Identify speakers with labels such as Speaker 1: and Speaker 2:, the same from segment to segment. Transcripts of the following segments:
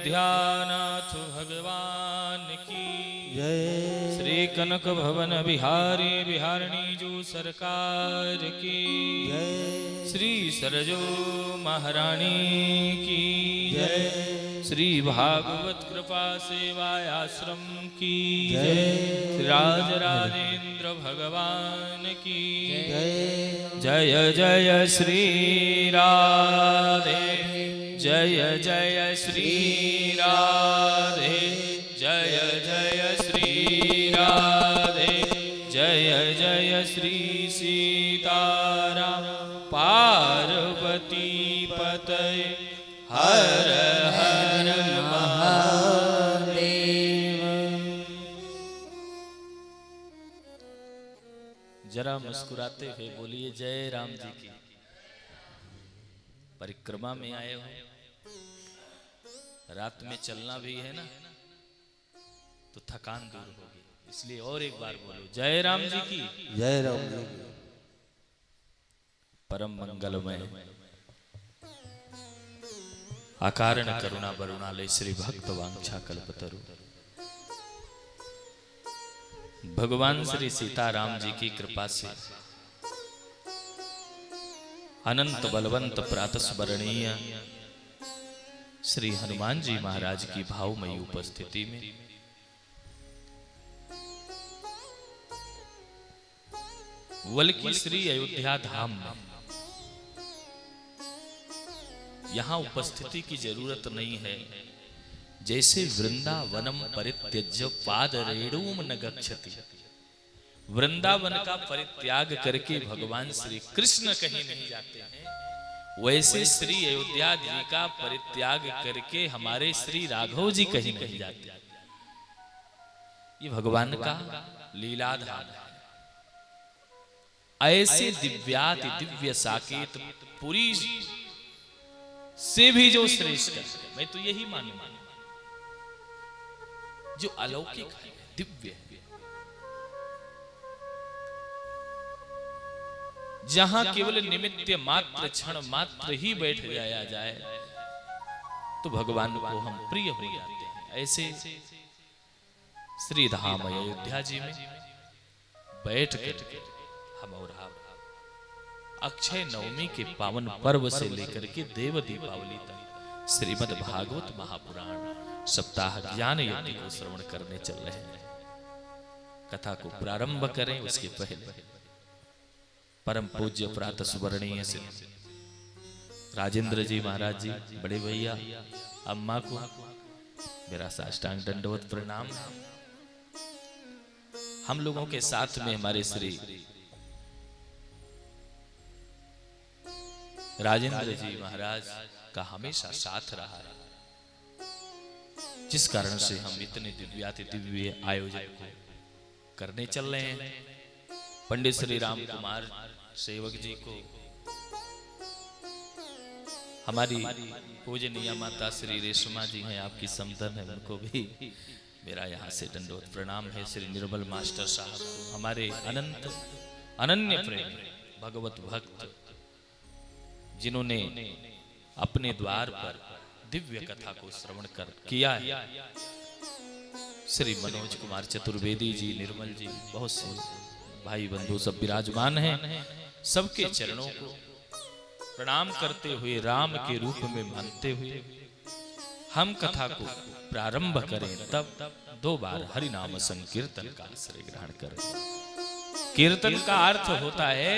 Speaker 1: ध्यानाथ भगवान की
Speaker 2: जय।
Speaker 1: श्री कनक भवन बिहारी बिहारणी जो सरकार की
Speaker 2: जय।
Speaker 1: श्री सरजो महारानी की
Speaker 2: जय।
Speaker 1: श्री भागवत कृपा सेवायाश्रम की
Speaker 2: जय।
Speaker 1: श्री राज राजेंद्र भगवान की
Speaker 2: जय।
Speaker 1: जय जय श्री राधे जय जय श्री राधे जय जय श्री राधे जय जय श्री सीताराम पार्वती पतये हर हर महादेव। जरा मुस्कुराते हुए बोलिए जय राम जी की। परिक्रमा में आए हो, रात में चलना भी है ना, तो थकान दूर होगी, इसलिए और एक बार बोलो जय राम जी की।
Speaker 2: जय राम जी की।
Speaker 1: परम मंगलमय अकारण करुणा बरुणालय श्री भक्त वांछा कल्पतरु भगवान श्री सीताराम जी की कृपा से अनंत बलवंत प्रातस्मरणीय श्री हनुमान जी महाराज की भावमयी उपस्थिति में वल्की श्री अयोध्या धाम में यहां उपस्थिति की जरूरत नहीं है। जैसे वृंदावनम परित्यज्य पाद रेणुम न गच्छति, वृंदावन का परित्याग करके भगवान श्री कृष्ण कहीं नहीं जाते हैं, वैसे श्री अयोध्या जी का परित्याग करके हमारे श्री राघव जी कहीं नहीं जाते। ये भगवान का लीलाधाम है। ऐसे दिव्याति दिव्य साकेत पुरी से भी जो श्रेष्ठ है, मैं तो यही मानूंगा, जो अलौकिक है, दिव्य है, जहां केवल निमित्त मात्र क्षण मात्र ही बैठ जाया जाए तो भगवान को हम प्रिय हो जाते हैं। ऐसे श्री धाम अयोध्या जी में बैठ कर हम और आप अक्षय नवमी के पावन पर्व से लेकर के देव दीपावली तक श्रीमद् भागवत महापुराण सप्ताह ज्ञान यज्ञ को श्रवण करने चल रहे हैं। कथा को प्रारंभ करें उसके पहले परम पूज्य प्रातः सुवर्णीय से राजेंद्र जी महाराज जी, बड़े भैया, अम्मा को मेरा साष्टांग दंडवत प्रणाम। हम लोगों के साथ में हमारे श्री राजेंद्र जी महाराज का हमेशा साथ रहा है, जिस कारण से हम इतने दिव्याति दिव्य आयोजन को करने चल रहे हैं। पंडित श्री राम कुमार सेवक जी को, हमारी पूजनीय माता श्री रेशमा जी हैं, आपकी समधन है, उनको भी मेरा यहाँ से दंडवत प्रणाम है। श्री निर्मल मास्टर साहब को, हमारे अनंत अनन्य प्रेम भगवत भक्त जिन्होंने अपने द्वार पर दिव्य कथा को श्रवण कर किया है, श्री मनोज कुमार चतुर्वेदी जी, निर्मल जी, बहुत से भाई बंधु सब विराजमान हैं। सबके चरणों को प्रणाम करते हुए, राम के रूप में मानते हुए हम कथा को प्रारंभ करें, तब दो बार हरि नाम संकीर्तन का आश्रय ग्रहण करें। कीर्तन का अर्थ होता है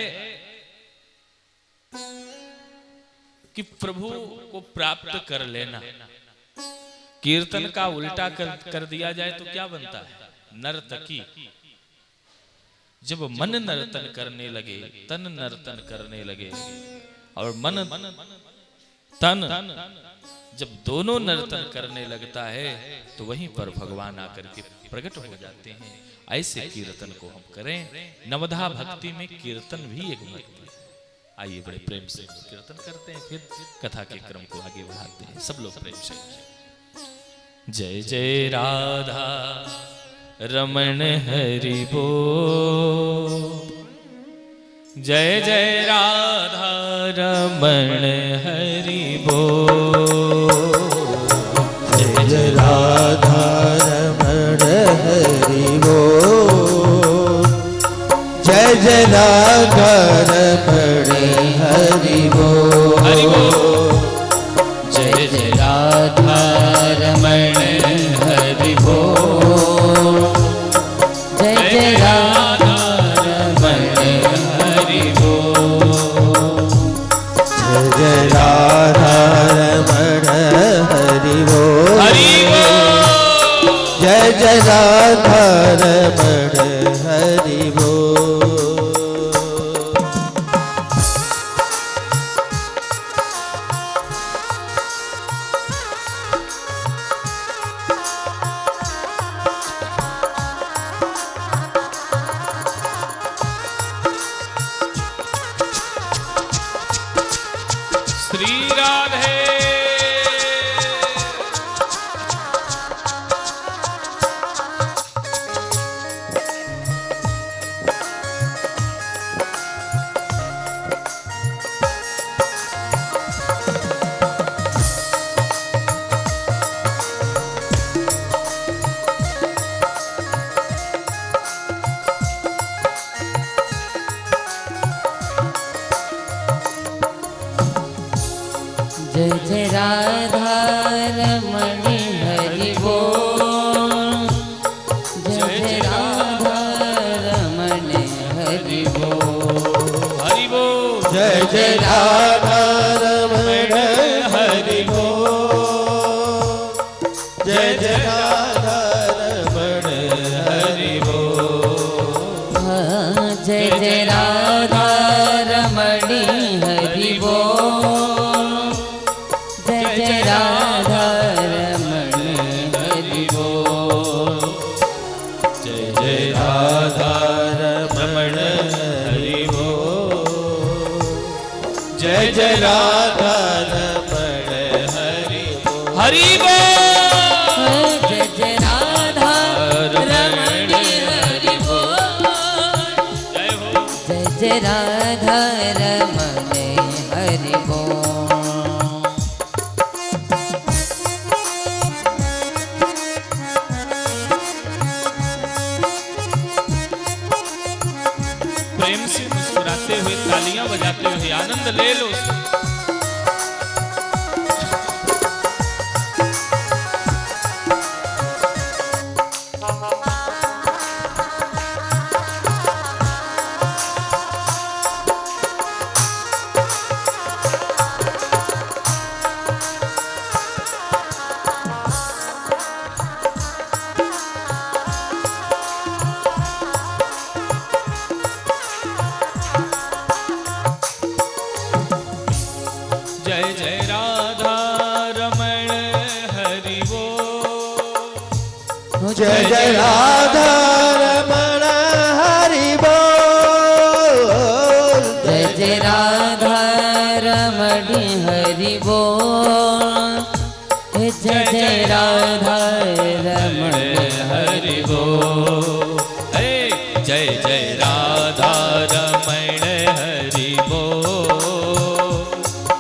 Speaker 1: कि प्रभु को प्राप्त कर लेना। कीर्तन का उल्टा कर दिया जाए तो क्या बनता है? नर्तकी। जब मन नर्तन करने लगे, तन नर्तन करने लगे, और मन तन जब दोनों नर्तन करने लगता है तो वहीं पर भगवान आकर के प्रकट हो जाते हैं। ऐसे कीर्तन को हम करें। नवधा भक्ति में कीर्तन भी एक भक्ति है। आइए बड़े प्रेम से कीर्तन करते हैं, फिर कथा के क्रम को आगे बढ़ाते हैं। सब लोग प्रेम से जय जय राधा रमण हरि बोल, जय जय राधा रमण हरि बोल, जय
Speaker 2: जय राधा रमण हरि बोल। जय जय राधा रमण हरि बोल।
Speaker 1: हरि बोल। जय जय राधा रमण हरि बोल। जय जय राधा रमण हरि बोल।
Speaker 2: जय जय राधा रमण हरि बोल।
Speaker 1: हरि बोल।
Speaker 2: जय जय राधा रमण हरि बोल।
Speaker 1: श्री राधे।
Speaker 3: जय जय राधा रमण हरि बोल। जय जय राधा रमण हरि बोल।
Speaker 1: हरि बोल।
Speaker 2: जय जय राधा रमण हरि बोल। जय जय राधा रमण हरि बोल।
Speaker 3: जय जय राधा रमण हरि बोल। जय जय राधा रमण हरि बोल।
Speaker 2: जय जय राधा रमण हरि बोल। जय जय राधा रमण हरि बोल।
Speaker 1: हरि बोल।
Speaker 3: जय जय राधा रमण हरि बोल।
Speaker 1: जय हो।
Speaker 3: जय जय राधा रमण हरि बोल।
Speaker 1: प्रेम से मुस्कुराते हुए तालियां बजाते हुए आनंद ले लो। जय जय राधा रमण हरि बोल।
Speaker 2: जय जय राधा रमण हरि बोल।
Speaker 3: जय जय राधा रमण हरि बोल। जय जय राधा रमण
Speaker 1: हरि बोल। जय जय राधा रमण हरि बोल।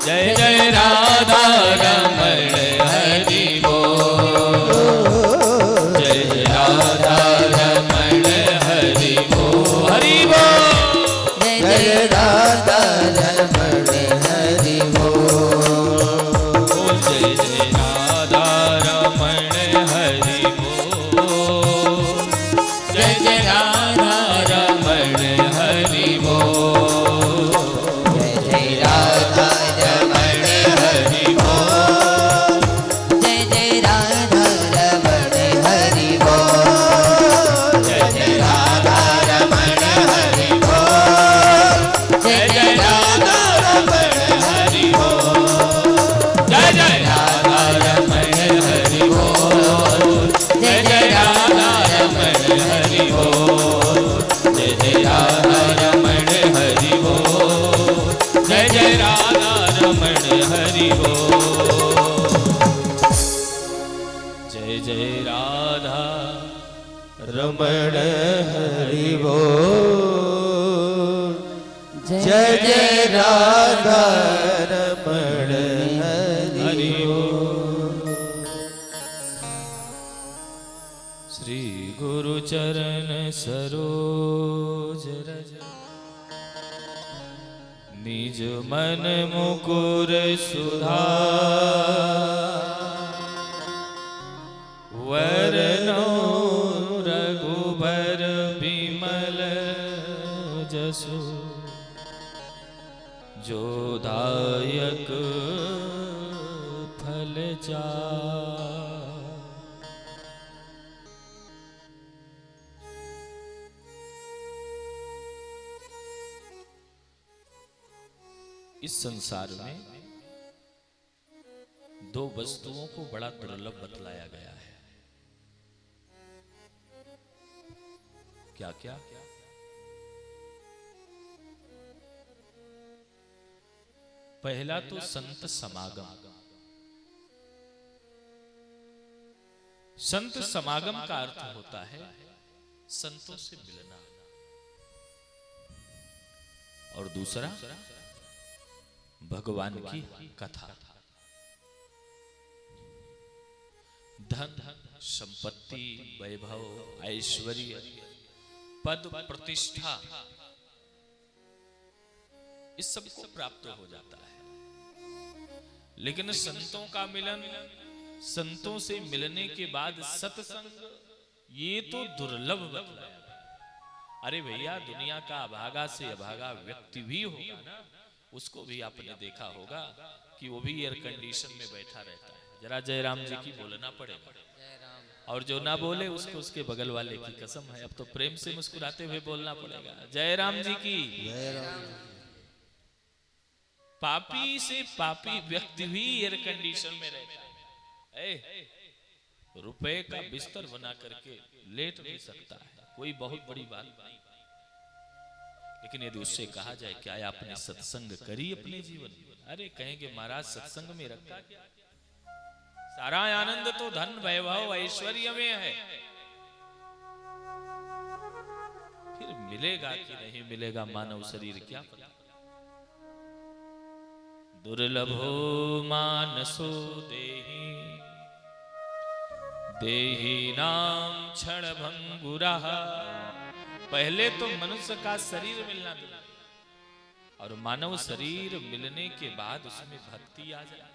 Speaker 1: जय जय राधा रमण हरि बोल। जय जय राधा रमण हरि बोल। हरि बोल।
Speaker 3: जय
Speaker 2: जय
Speaker 3: जय
Speaker 2: राधा रमण हरि बोल।
Speaker 1: जय जय राधा रमण हरि बोल। जय जय राधा रमण हरि बोल।
Speaker 3: जय जय राधा रमण हरि बोल। जय जय राधा रमण हरि बोल।
Speaker 1: जय जय राधा रमण हरि बोल। जय जय राधा रमण हरि बोल। जय जय राधा रमण हरि बोल। जय जय राधा रमण हरि बोल। जय जय राधा रमण हरि बोल। जय जय राधा रमण हरि बोल। जय जय राधा
Speaker 2: रमण हरि बोल। जय जय राधा रमण हरि बोल।
Speaker 1: श्री गुरु चरण सरोज रज निज मन मुकुर सुधार वरनो रघुबर बिमल जसु जो दायक फल चार। इस संसार में दो वस्तुओं को बड़ा दुर्लभ बतलाया गया है। क्या क्या? पहला तो संत समागम। संत समागम का अर्थ होता है संतों से मिलना, और दूसरा भगवान की कथा। धन संपत्ति वैभव ऐश्वर्य पद प्रतिष्ठा इस सब को प्राप्त हो जाता है, लेकिन संतों का मिलन, संतों से मिलने के बाद सत्संग, ये तो दुर्लभ बतलाया। अरे भैया, दुनिया का अभागा से अभागा व्यक्ति भी होगा ना, उसको भी आपने देखा होगा कि वो भी एयर कंडीशन में बैठा रहता है। जरा जय राम जी की बोलना पड़ेगा, और जो ना बोले उसको उसके बगल वाले की कसम है। अब तो प्रेम से मुस्कुराते हुए बोलना पड़ेगा, जय राम जी की। पापी से पापी व्यक्ति भी एयर कंडीशन में रहता है। रुपए का बिस्तर बना करके लेट नहीं सकता है, कोई बहुत बड़ी बात नहीं। लेकिन यदि उससे कहा जाए क्या आपने सत्संग करी अपने जीवन में, अरे कहेंगे महाराज सत्संग में रखा क्या, सारा आनंद तो धन वैभव ऐश्वर्य में है। फिर मिलेगा कि नहीं मिलेगा मानव शरीर क्या पता। दुर्लभो मानसो देहि देहि नाम क्षण भंगुरा। पहले तो मनुष्य का शरीर मिलना दुर्लभ, और मानव शरीर मिलने के बाद उसमें भक्ति आ जाए,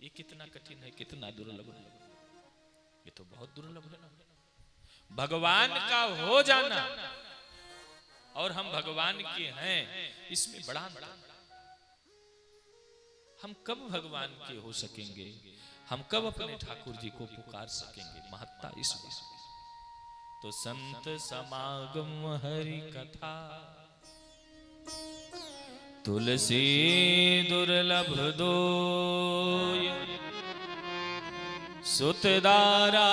Speaker 1: ये कितना कठिन है, कितना दुर्लभ है। ये तो बहुत दुर्लभ है ना, भगवान का हो जाना और हम भगवान के हैं, इसमें बड़ा अंतर। हम कब भगवान के हो सकेंगे, हम कब अपने ठाकुर जी को पुकार सकेंगे, महत्ता इस विषय। तो संत समागम हरि कथा तुलसी दुर्लभ दोय सुतदारा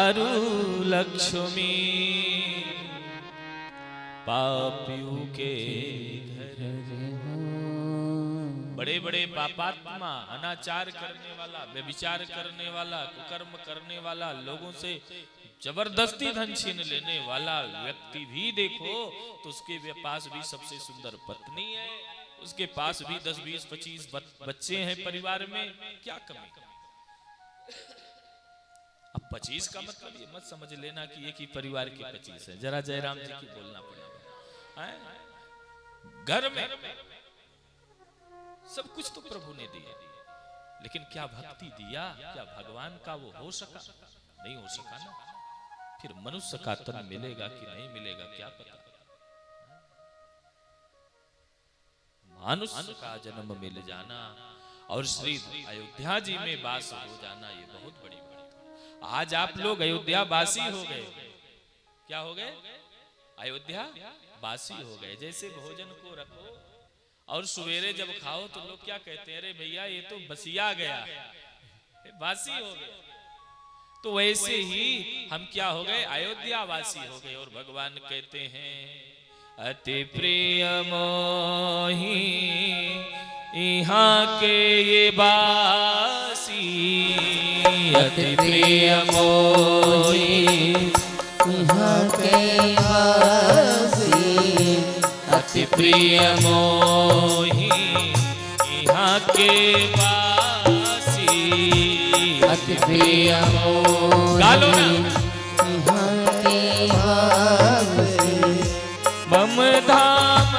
Speaker 1: अरु लक्ष्मी पापियों के घर। बड़े बड़े पापात्मा, अनाचार करने वाला, व्यभिचार करने वाला, कुकर्म करने वाला, लोगों से जबरदस्ती धन छीन लेने वाला व्यक्ति भी देखो तो उसके पास भी सबसे सुंदर पत्नी है, उसके पास भी 10, 20, 25 बच्चे हैं परिवार में, क्या कमी। अब 25 का मतलब ये मत समझ लेना कि एक ही परिवार के 25 है। जरा जयराम जी की बोलना पड़ेगा। घर में सब कुछ तो प्रभु ने दिया, लेकिन क्या भक्ति दिया, क्या भगवान का वो हो सका? नहीं हो सका ना। फिर मनुष्य का तन मिलेगा कि नहीं मिलेगा क्या पता। मनुष्य का जन्म मिल जाना और श्री अयोध्या जी में वास हो जाना, ये बहुत बड़ी बात। आज आप लोग अयोध्या वासी हो गए। क्या हो गए? अयोध्या वासी हो गए। जैसे भोजन को रखो और सवेरे जब खाओ तो लोग क्या कहते हैं, अरे भैया ये तो बसिया गया, वासी हो गए। तो वैसे ही हम क्या हो गए? अयोध्या वासी हो गए। और भगवान कहते हैं अति प्रिय मोही यहाँ के ये बासी, अति प्रिय मोही
Speaker 3: यहाँ के वासी,
Speaker 1: अति प्रिय मोही यहाँ के वासी।
Speaker 3: अति प्रिय
Speaker 1: गालो ना।
Speaker 3: यहाँ के वासी
Speaker 1: मम धाम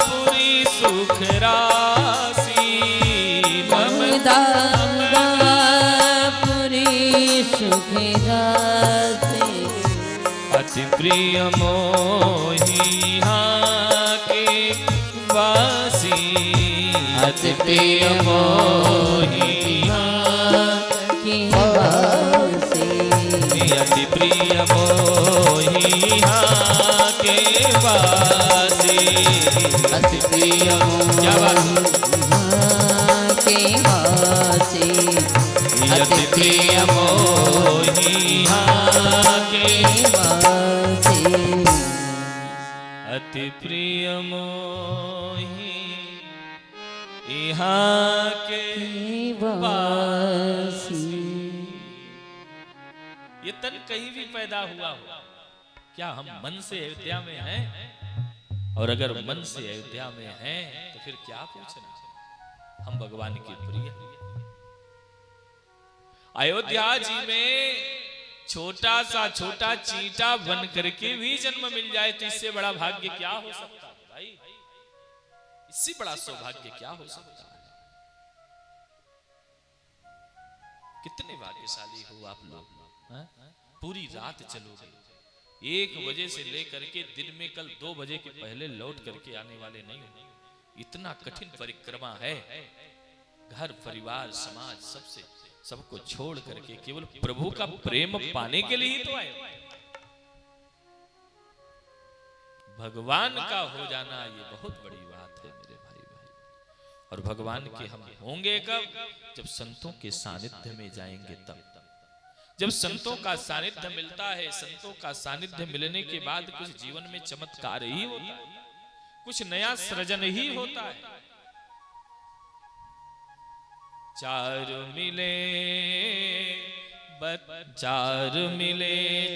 Speaker 1: पुरी सुख राशि, मम धाम
Speaker 3: पुरी सुख राशि
Speaker 1: अति प्रिय मोहि यहाँ के वासी, अति प्रिय मोहि यहाँ
Speaker 3: के वासी
Speaker 1: अति प्रिय मोहि यहाँ के वासी,
Speaker 3: अति प्रिय
Speaker 1: क्या बात
Speaker 3: यहाँ के वासी
Speaker 1: अति प्रिय मोहि यहाँ के
Speaker 3: वासी
Speaker 1: अति प्रिय मोहि यहाँ के
Speaker 3: वासी।
Speaker 1: ये तन कहीं भी पैदा हुआ हो, क्या हम मन से अयोध्या में हैं? और अगर मन से अयोध्या में हैं तो फिर क्या पूछना, हम भगवान के प्रिय। अयोध्या जी में छोटा सा छोटा चींटा बन करके भी जन्म मिल जाए तो इससे बड़ा भाग्य क्या हो सकता है भाई? इससे बड़ा सौभाग्य क्या हो सकता है? कितने भाग्यशाली हो आप लोग। हाँ? पूरी रात चलोगे, 1 बजे से लेकर के दिन में कल 2 बजे के पहले लौट करके आने वाले नहीं हो। इतना कठिन परिक्रमा है, घर परिवार समाज सबको छोड़ करके केवल प्रभु का प्रेम पाने के लिए ही तो आए। भगवान का हो जाना ये बहुत बड़ी बात है मेरे भाई। और भगवान के हम होंगे कब? जब संतों के सानिध्य में जाएंगे तब। जब संतों का सानिध्य मिलता है, संतों का सानिध्य मिलने के बाद कुछ जीवन में चमत्कार ही होता है, कुछ नया सृजन ही होता है। चार मिले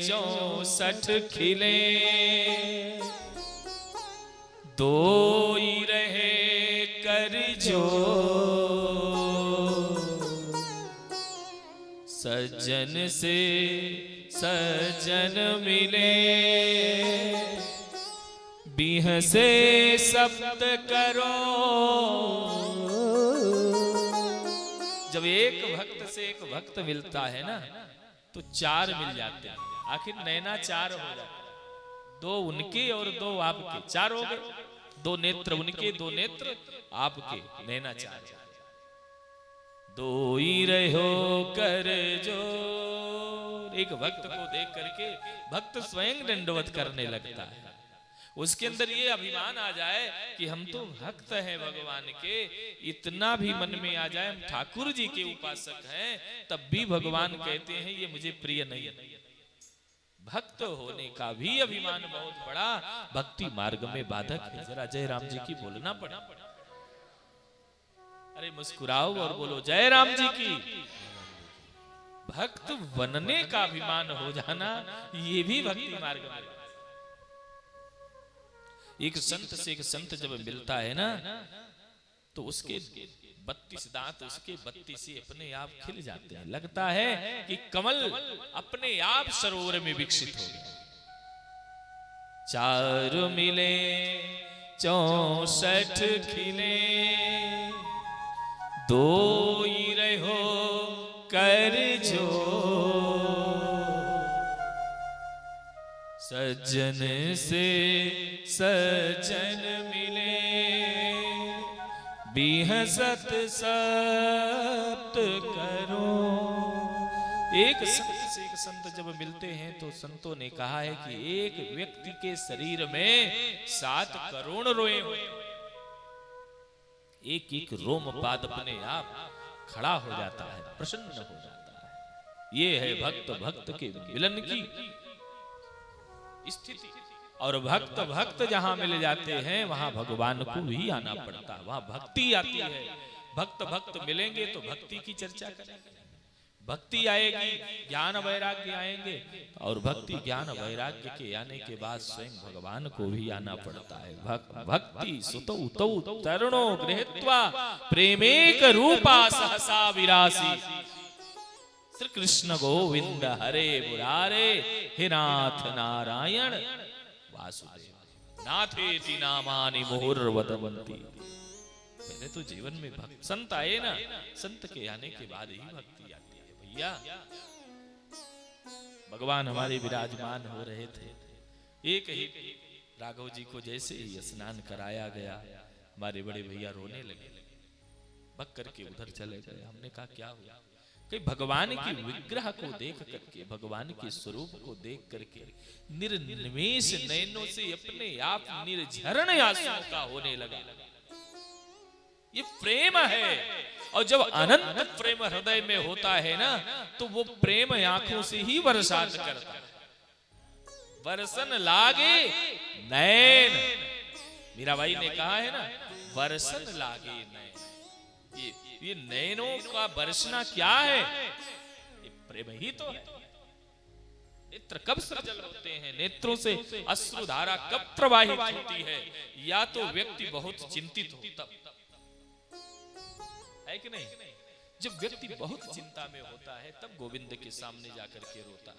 Speaker 1: 64 खिले, 2 ही रहे कर जो, सज्जन से सज्जन मिले, बिह से शब्द करो। जब एक भक्त से एक भक्त मिलता है ना तो 4 मिल जाते हैं। आखिर नैना 4 हो जाते, 2 उनके और 2 आपके, 4 हो गए। 2 नेत्र उनके, 2 नेत्र आपके, नैना 4। 2 ही रहो कर जो। एक भक्त को देख करके भक्त स्वयं दंडवत करने लगता है। उसके अंदर ये अभिमान आ जाए कि हम तो भक्त हैं भगवान के, इतना भी मन में आ जाए हम ठाकुर जी के उपासक हैं, तब भी भगवान कहते हैं ये मुझे प्रिय नहीं। भक्त होने का भी अभिमान बहुत बड़ा भक्ति मार्ग में बाधक है। जरा जय राम जी की बोलना पड़ा। अरे मुस्कुराओ और बोलो जय राम जी की। भक्त बनने का अभिमान हो जाना ये भी भक्ति मार्ग में। एक संत से एक संत जब मिलता है ना तो उसके 32 दांत उसके 32 से अपने आप खिल जाते हैं। लगता है कि कमल अपने आप सरोवर में विकसित हो गया। 4 मिले 64 खिले, 2 ही रहो कर जो, सज्जन से सज्जन मिले, बिहसत सत करो। एक संत से एक संत जब मिलते हैं तो संतों ने कहा है कि एक व्यक्ति के शरीर में 7 करोड़ रोए हुए, एक एक रोम पाद अपने आप खड़ा हो जाता है, प्रसन्न हो जाता है। ये है भक्त भक्त के मिलन की स्थिति। और भक्त भक्त जहां मिल जाते हैं वहां भगवान को ही आना पड़ता है, वहां भक्ति आती है। भक्त भक्त मिलेंगे तो भक्ति की चर्चा करेंगे। भक्ति आएगी, ज्ञान वैराग्य आएंगे, और भक्ति ज्ञान वैराग्य के आने के बाद स्वयं भगवान को भी आना पड़ता है। भक्ति सुतौ तौ तरुणो गृहीत्वा प्रेमेक रूपा सहसा विरासी। श्री कृष्ण गोविंद हरे मुरारे, हे नाथ नारायण वासुदेव, नाथेति नामानि मुहुर्वदन्ति। पहले तो जीवन में भक्त संत आए ना, संत के आने के बाद ही भक्ति आती है भैया। भगवान हमारे विराजमान हो रहे थे, एक ही राघव जी को जैसे ही स्नान कराया गया, हमारे बड़े भैया रोने लगे, भग करके उधर चले गए। हमने कहा क्या हुआ? कि भगवान की विग्रह को देख करके, भगवान के स्वरूप को देख करके निर्निमेष नयनों से अपने आप निर्झरण आंसुओं का होने लगा। ये प्रेम है, और जब अनंत प्रेम हृदय में होता है ना, तो वो प्रेम आंखों से ही बरसात करता है। बरसन लागे नैन, मीराबाई ने कहा है ना, बरसन लागे नैन। ये नैनों का बरसना क्या है? ये प्रेम ही तो है। नेत्र कब सजल होते हैं, नेत्रों से अश्रुधारा कब प्रवाहित होती है? या तो व्यक्ति बहुत चिंतित हो तब, है कि नहीं? जब व्यक्ति बहुत चिंता में होता है तब गोविंद के सामने जाकर के रोता है।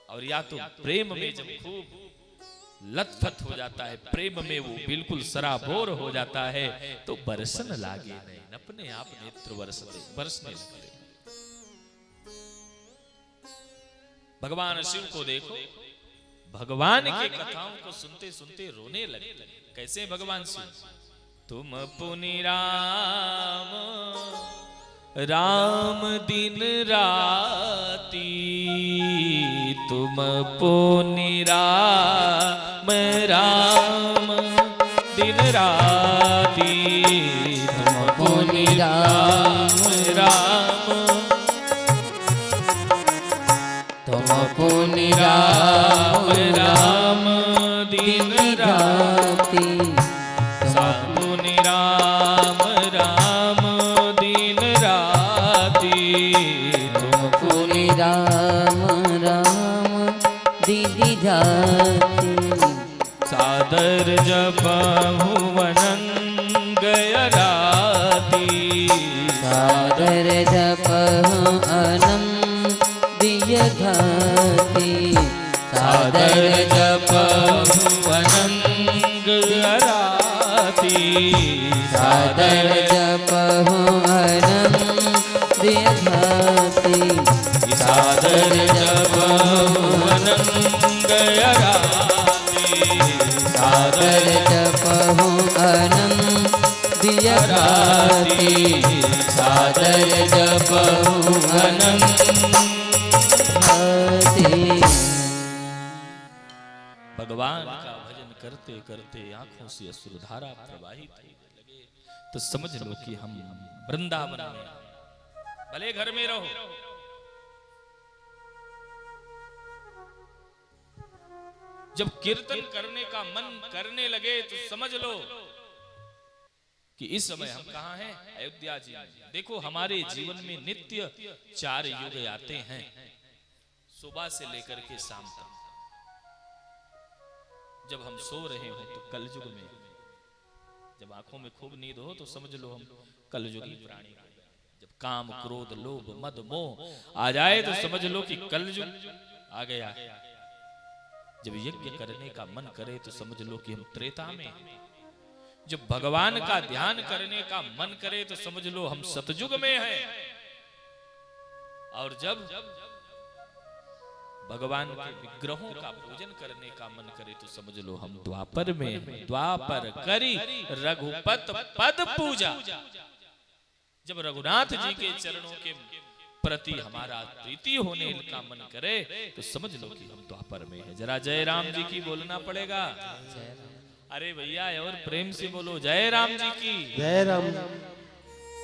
Speaker 1: और या तो प्रेम में जब खूब लथपथ हो जाता है, प्रेम में वो बिल्कुल सराबोर हो जाता है, तो बरसन लागे नहीं, अपने आप नेत्र बरसने लगते। भगवान शिव को देखो, भगवान की कथाओं को सुनते सुनते रोने लगे। कैसे भगवान शिव? तुम पुनि राम राम दिन राती, तुम पुनि राम राम दिन राती, तुम पुनि राम राम,
Speaker 3: तुम पुनि राम
Speaker 1: राम दिन राती,
Speaker 3: तुम
Speaker 1: राम राम दिन राती,
Speaker 3: तुम पुनि राम राम दिन राती,
Speaker 1: सादर जपहु अनंग राती,
Speaker 3: सादर जपहु अनंग घाती,
Speaker 1: सादर जपहु अनंग राती,
Speaker 3: सादर जपहु अनंग घाती,
Speaker 1: सादर जपहु अनंग राती,
Speaker 3: सादर जपहु अनंग घाती,
Speaker 1: सादर जपहु अनंग
Speaker 3: घाती।
Speaker 1: भगवान का भजन करते करते आंखों से अश्रुधारा प्रवाहित होने लगे, तो समझ लो कि हम वृंदावन में, भले घर में रहो, जब कीर्तन करने का मन करने लगे तो समझ लो कि इस समय हम कहाँ हैं? अयोध्या जी में। देखो हमारे जीवन में नित्य 4 युग आते हैं, सुबह से लेकर के शाम तक। जब हम सो रहे हो तो कलयुग में, जब आंखों में खूब नींद हो तो समझ लो हम कलयुगी प्राणी। जब काम क्रोध लोभ मद मोह आ जाए तो समझ लो कि कलयुग आ गया। जब यज्ञ करने का मन करे तो समझ लो कि हम त्रेता में हैं। जब भगवान का ध्यान करने का मन करे तो समझ लो हम सतयुग में हैं। और जब भगवान के विग्रहों का पूजन करने का मन करे तो समझ लो हम द्वापर में हैं। द्वापर करी रघुपत पद पूजा। जब रघुनाथ जी के चरणों के प्रति हमारा प्रीति होने का मन करे तो समझ लो कि हम द्वापर में हैं। जरा जय राम जी की बोलना पड़ेगा। अरे भैया और प्रेम से बोलो जय राम जी की
Speaker 2: जय राम।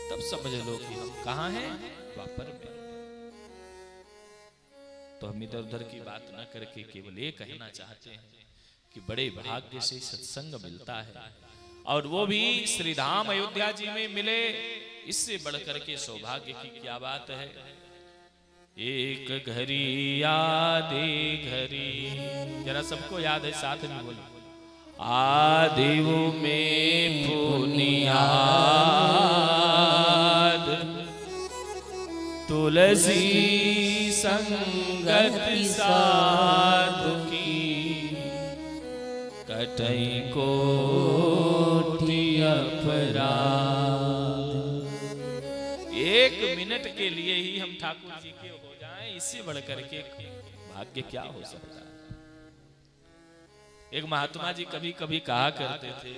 Speaker 1: तब समझ लो कि हम कहाँ हैं? द्वापर में। तो हम इधर उधर की बात न करके केवल ये कहना चाहते हैं कि बड़े भाग्य से सत्संग मिलता है, और वो भी श्री धाम अयोध्या जी में मिले। इससे बढ़कर के सौभाग्य की क्या बात है। एक घड़ी आधे घड़ी, जरा सबको याद है, साथ में बोलो। आदेव में पुनियाद तुलसी संगत साधु की, कटई कोटि अपराध। एक मिनट के लिए ही हम ठाकुर जी के हो जाएं, इससे बढ़कर के भाग्य क्या हो सकता है। एक महात्मा जी कभी कभी कहा करते थे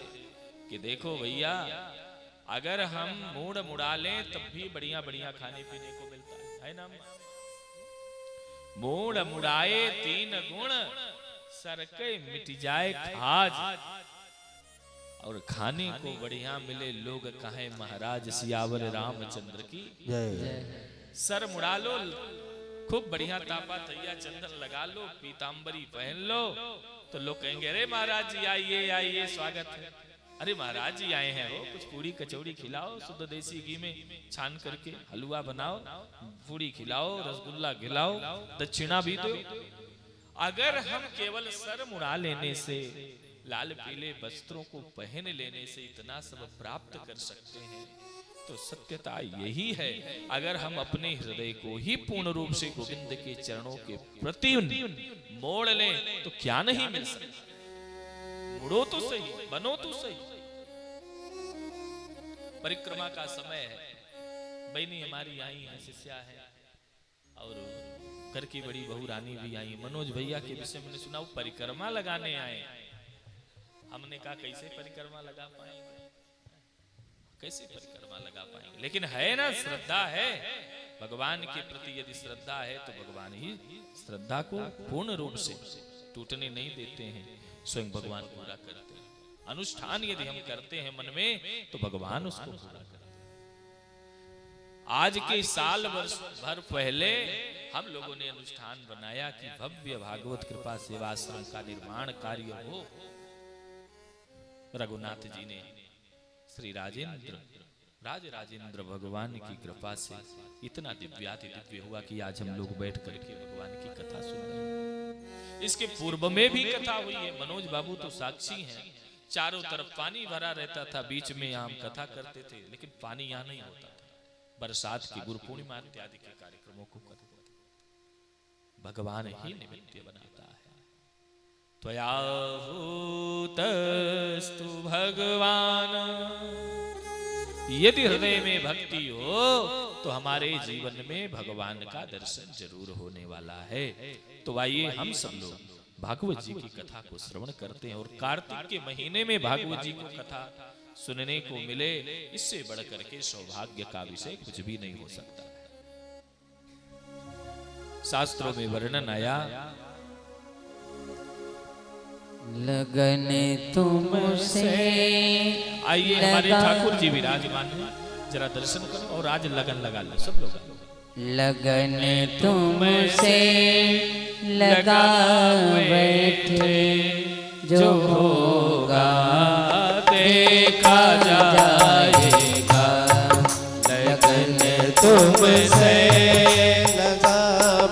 Speaker 1: कि देखो भैया, अगर हम मूड मुड़ा लें तब भी बढ़िया बढ़िया खाने पीने को मिलता है ना। मूड मुड़ाए तीन गुण, सरके मिट जाए खाज। और खाने को बढ़िया मिले लोग कहे महाराज सियावर रामचंद्र की
Speaker 2: जय।
Speaker 1: सर मुड़ा लो, खूब बढ़िया तापा तैया चंदन लगा लो, पीतांबरी पहन लो, तो लोग कहेंगे अरे महाराज जी आइए आइए स्वागत है। अरे महाराज जी आए हैं, हो कुछ पूड़ी कचौड़ी खिलाओ, शुद्ध देसी घी में छान करके हलवा बनाओ, पूड़ी खिलाओ, रसगुल्ला खिलाओ, दक्षिणा भी दो। अगर हम केवल सर मुड़ा लेने से, लाल पीले वस्त्रों को पहन लेने से इतना सब प्राप्त कर सकते हैं, तो सत्यता यही है, अगर हम अपने हृदय को ही पूर्ण रूप से गोविंद के चरणों के प्रति मोड़ लें तो क्या नहीं मिल सकता। मुड़ो तो सही, बनो तो सही। परिक्रमा का समय है, बहनी हमारी आई है, शिष्या है, और घर की बड़ी बहू रानी भी आई। मनोज भैया के विषय मैंने सुना, वो परिक्रमा लगाने आए। हमने कहा कैसे परिक्रमा लगा पाएंगे, कैसे परिक्रमा लगा पाएंगे, लेकिन है ना, श्रद्धा है भगवान के प्रति। यदि श्रद्धा है तो भगवान ही श्रद्धा को पूर्ण रूप से टूटने नहीं देते हैं, स्वयं भगवान पूरा करते हैं। अनुष्ठान यदि हम करते हैं मन में तो भगवान उसको पूरा करते हैं। आज के साल वर्ष भर पहले हम लोगों ने अनुष्ठान बनाया कि भव्य भागवत कृपा सेवाश्रम का निर्माण कार्य हो। रघुनाथ जी ने श्री राजेंद्र भगवान की कृपा से इतना दिव्याति दिव्य हुआ कि आज हम लोग बैठ करके भगवान की कथा सुन रहे हैं। इसके पूर्व में भी कथा हुई है, मनोज बाबू तो साक्षी हैं। चारों तरफ पानी भरा रहता था, बीच में हम कथा करते थे, लेकिन पानी यहाँ नहीं होता था। बरसात की गुरु पूर्णिमा इत्यादि के कार्यक्रमों को करते थे। भगवान ही निमित्त बनाता है। त्वयाहूतस्तु भगवान, यदि हृदय में भक्ति हो तो हमारे जीवन में भगवान का दर्शन जरूर होने वाला है। तो आइए हम सब लोग भागवत जी की कथा को श्रवण करते हैं। और कार्तिक के महीने में भागवत जी को कथा सुनने को मिले, इससे बढ़कर के सौभाग्य का विषय कुछ भी नहीं हो सकता। शास्त्रों में वर्णन आया,
Speaker 3: लगन तुमसे।
Speaker 1: आइए हमारे ठाकुर जी विराजमान हैं, जरा दर्शन करो और आज लगन लगा लो सब लोग।
Speaker 3: लगन तुमसे लगा बैठे, जो होगा देखा जाएगा।
Speaker 2: लगन तुमसे लगा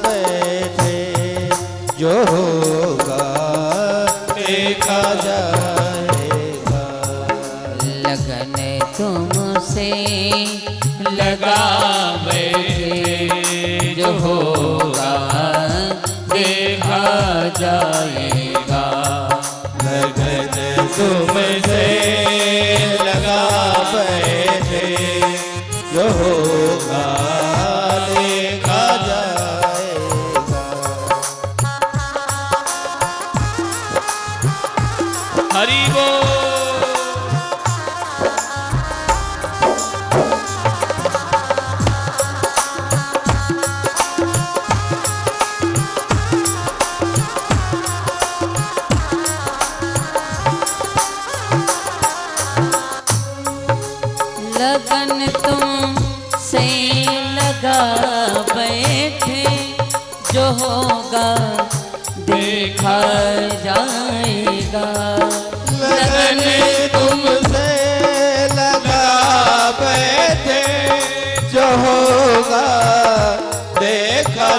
Speaker 2: बैठे, जो होगा देखा जाएगा।
Speaker 3: लगन तुमसे लगा बैठे, जो होगा देखा जाएगा।
Speaker 2: लगन तुमसे लगा बैठे, जो होगा देखा जाएगा।
Speaker 1: हरि बोल।
Speaker 3: लगन तुमसे लगा बैठे, जो होगा देखा जाएगा।
Speaker 2: लगन तुमसे लगा बैठे, जो होगा देखा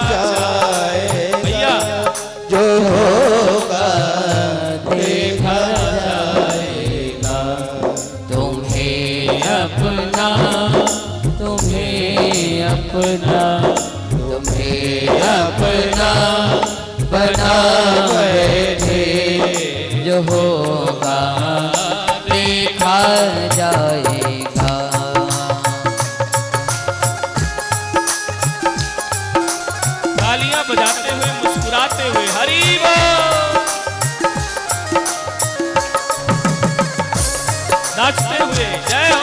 Speaker 3: अपना तुम्हें अपना बना बैठे, जो होगा देखा जाएगा।
Speaker 1: तालियां बजाते हुए मुस्कुराते हुए हरि बोल, नाचते हुए जय हो।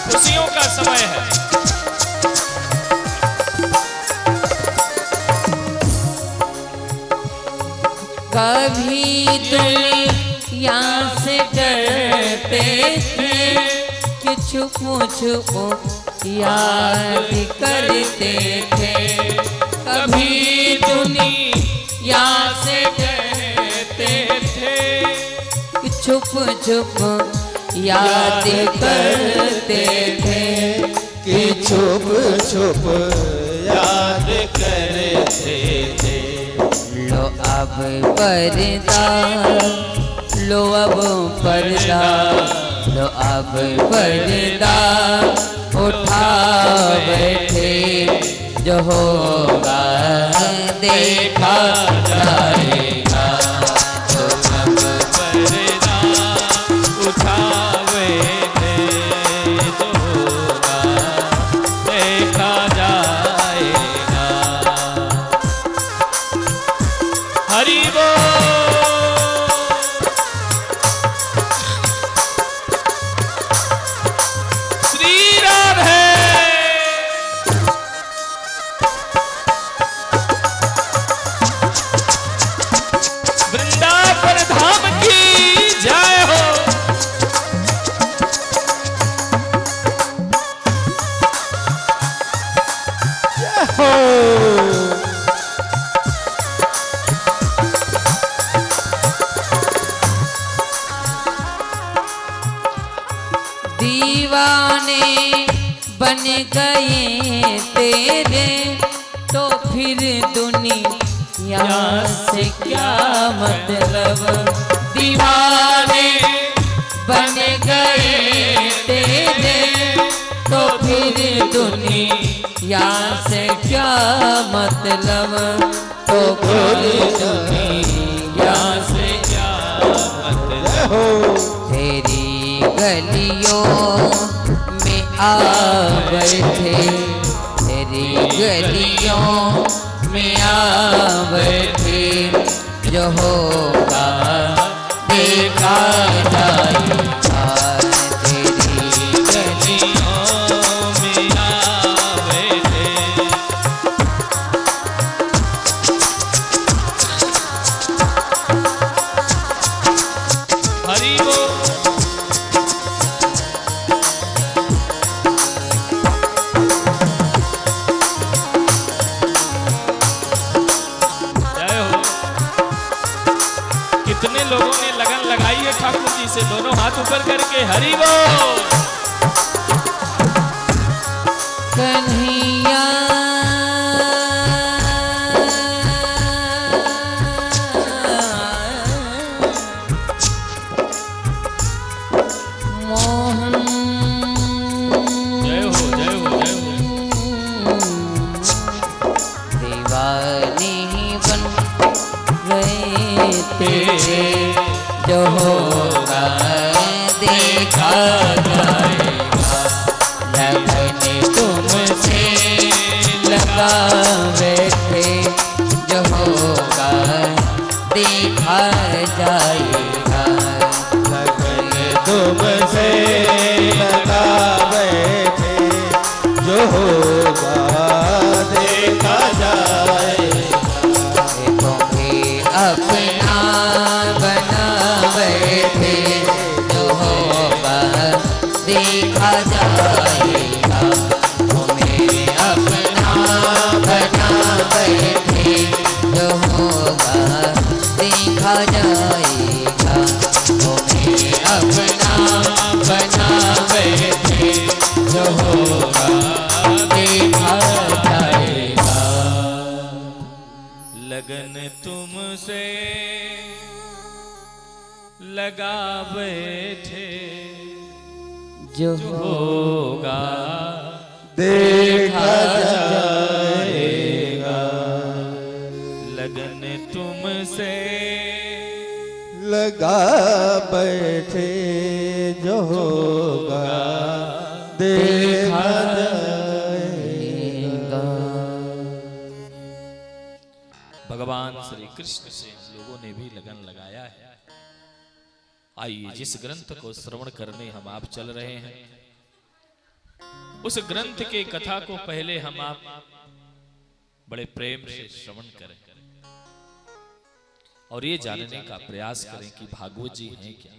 Speaker 1: खुशियों का समय है।
Speaker 3: कभी दुनिया से डरते थे कि छुप छुप याद करते थे। कभी दुनिया से डरते थे कि छुप छुप याद करते थे,
Speaker 2: कि छुप छुप याद करते थे।
Speaker 3: लो अब पर्दा, लो अब पर्दा, लो अब पर्दा उठा बैठे, जो होगा देखा जाएगा।
Speaker 1: तो अब पर्दा उठावे थे, जो होगा देखा जाएगा। हरि बोल। श्री राधे। वृंदावन धाम की जय हो।
Speaker 3: दीवाने बन गए तेरे, तो फिर दुनिया से क्या मतलब। दीवाने बन गए तेरे, तो फिर दुनिया से क्या मतलब। तो फिर दुनिया से क्या मतलब। तेरी गलियों में आ बैठे, तेरी गलियों में आ बैठे, जो होगा देखा जाएगा। तेरी गलियों
Speaker 1: में आवे थे। हरि बोल। जय हो। कितने लोगों ने लगन लगाई है ठाकुर जी से, दोनों हाथ ऊपर करके हरि बोल।
Speaker 3: कन्हैया मोहन।
Speaker 1: जय हो जय हो जय हो।
Speaker 3: दीवानी बन गए तेरे, जो होगा देखा जाएगा। लगन तुमसे लगा बैठे, जो होगा देखा जाएगा।
Speaker 2: लगन तुमसे लगा बैठे, जो होगा देखा जाएगा।
Speaker 3: तुम्हें अपना बना बैठे, जो होगा देखा जाएगा। तुम्हें अपना बना बैठे, जो होगा देखा जाएगा। तुम्हें अपना बना बैठे, जो होगा देखा जाएगा।
Speaker 1: लगन तुमसे लगा बैठे,
Speaker 3: जो
Speaker 1: होगा
Speaker 2: देखा जाएगा।
Speaker 1: लगन तुमसे
Speaker 2: लगा बैठे जो होगा देखा जाएगा।
Speaker 1: भगवान श्री कृष्ण से हम लोगों ने भी लगन लगाया है। आइए जिस ग्रंथ को श्रवण करने हम आप चल रहे हैं, उस ग्रंथ के कथा को पहले हम आप बड़े प्रेम से श्रवण करें और ये जानने का प्रयास करें कि भागवत जी हैं क्या।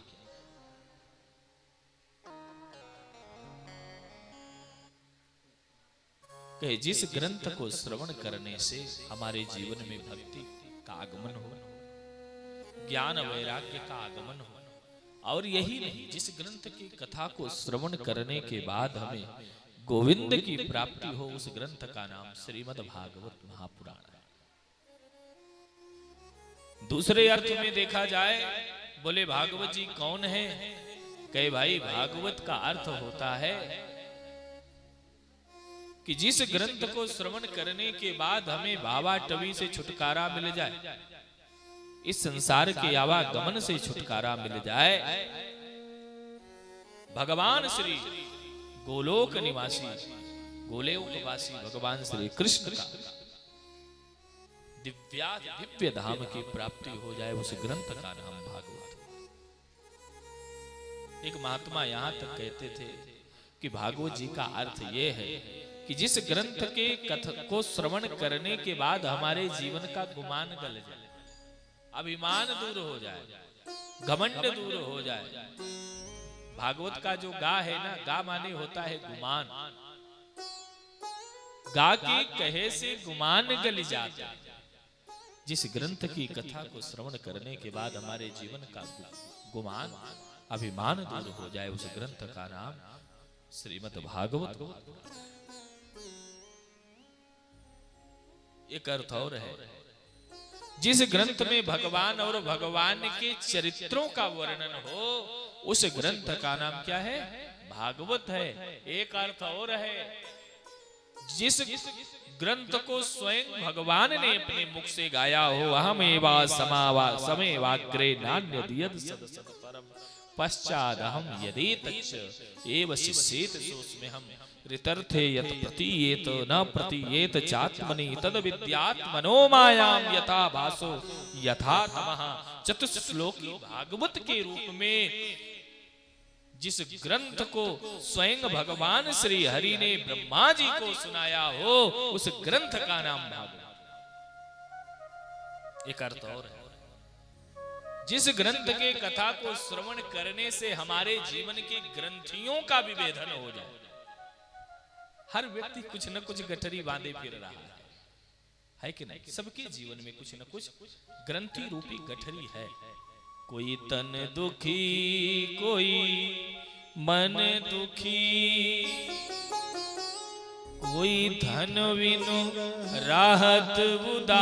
Speaker 1: कहे जिस ग्रंथ को श्रवण करने से हमारे जीवन में भक्ति का आगमन हो, ज्ञान वैराग्य का आगमन हो, और यही नहीं जिस ग्रंथ की कथा को श्रवण करने के बाद हमें गोविंद की प्राप्ति हो, उस ग्रंथ का नाम श्रीमद् भागवत महापुराण है। दूसरे अर्थ में देखा जाए, बोले भागवत जी कौन है? कहे भाई भागवत का अर्थ होता है कि जिस ग्रंथ को श्रवण करने के बाद हमें भावा टवी से छुटकारा मिल जाए, इस संसार के आवागमन से छुटकारा मिल जाए, भगवान श्री गोलोक निवासी गोलोकवासी भगवान श्री कृष्ण का दिव्य धाम की प्राप्ति हो जाए, उस ग्रंथ का नाम भागवत। एक महात्मा यहां तक कहते थे कि भागवत जी का अर्थ यह है कि जिस ग्रंथ के कथा को श्रवण करने के बाद हमारे जीवन का गुमान गल जाए, अभिमान दूर हो जाए, घमंड दूर हो जाए। भागवत का जो गा है ना, गा माने होता है गुमान। गा के कहे से गुमान गल जाता। जिस ग्रंथ की कथा को श्रवण करने के बाद हमारे जीवन का गुमान अभिमान दूर हो जाए, उस ग्रंथ का नाम श्रीमद् भागवत। एक अर्थ और है, जिस ग्रंथ में भगवान और भगवान के चरित्रों का वर्णन हो, उस ग्रंथ का नाम क्या है? भागवत है। एक अर्थ और है, जिस ग्रंथ को स्वयं भगवान ने अपने मुख से गाया हो, अहमेवा समेवाग्रे नान्यद्यद सदसत्परम पश्चादहम यदेतच्च एव शिष्येत सोऽस्म्यहम् ऋतर्थे यत् प्रतीयेत न प्रतीयेत चात्मनि तद विद्यात्मनो मायां यथा भासो यथा तमः। चतुश्लोकी भागवत के रूप में जिस ग्रंथ को स्वयं भगवान श्री हरि ने ब्रह्मा जी को सुनाया हो, उस ग्रंथ का नाम भागवत। एक अर्थ और है, जिस ग्रंथ के कथा को श्रवण करने से हमारे जीवन के ग्रंथियों का विभेदन हो जाए। हर व्यक्ति कुछ न कुछ गठरी बांधे फिर रहा है कि नहीं? सबके जीवन में कुछ न कुछ ग्रंथि रूपी गठरी है। कोई तन दुखी, कोई मन दुखी, कोई धन विनु राहत उदास,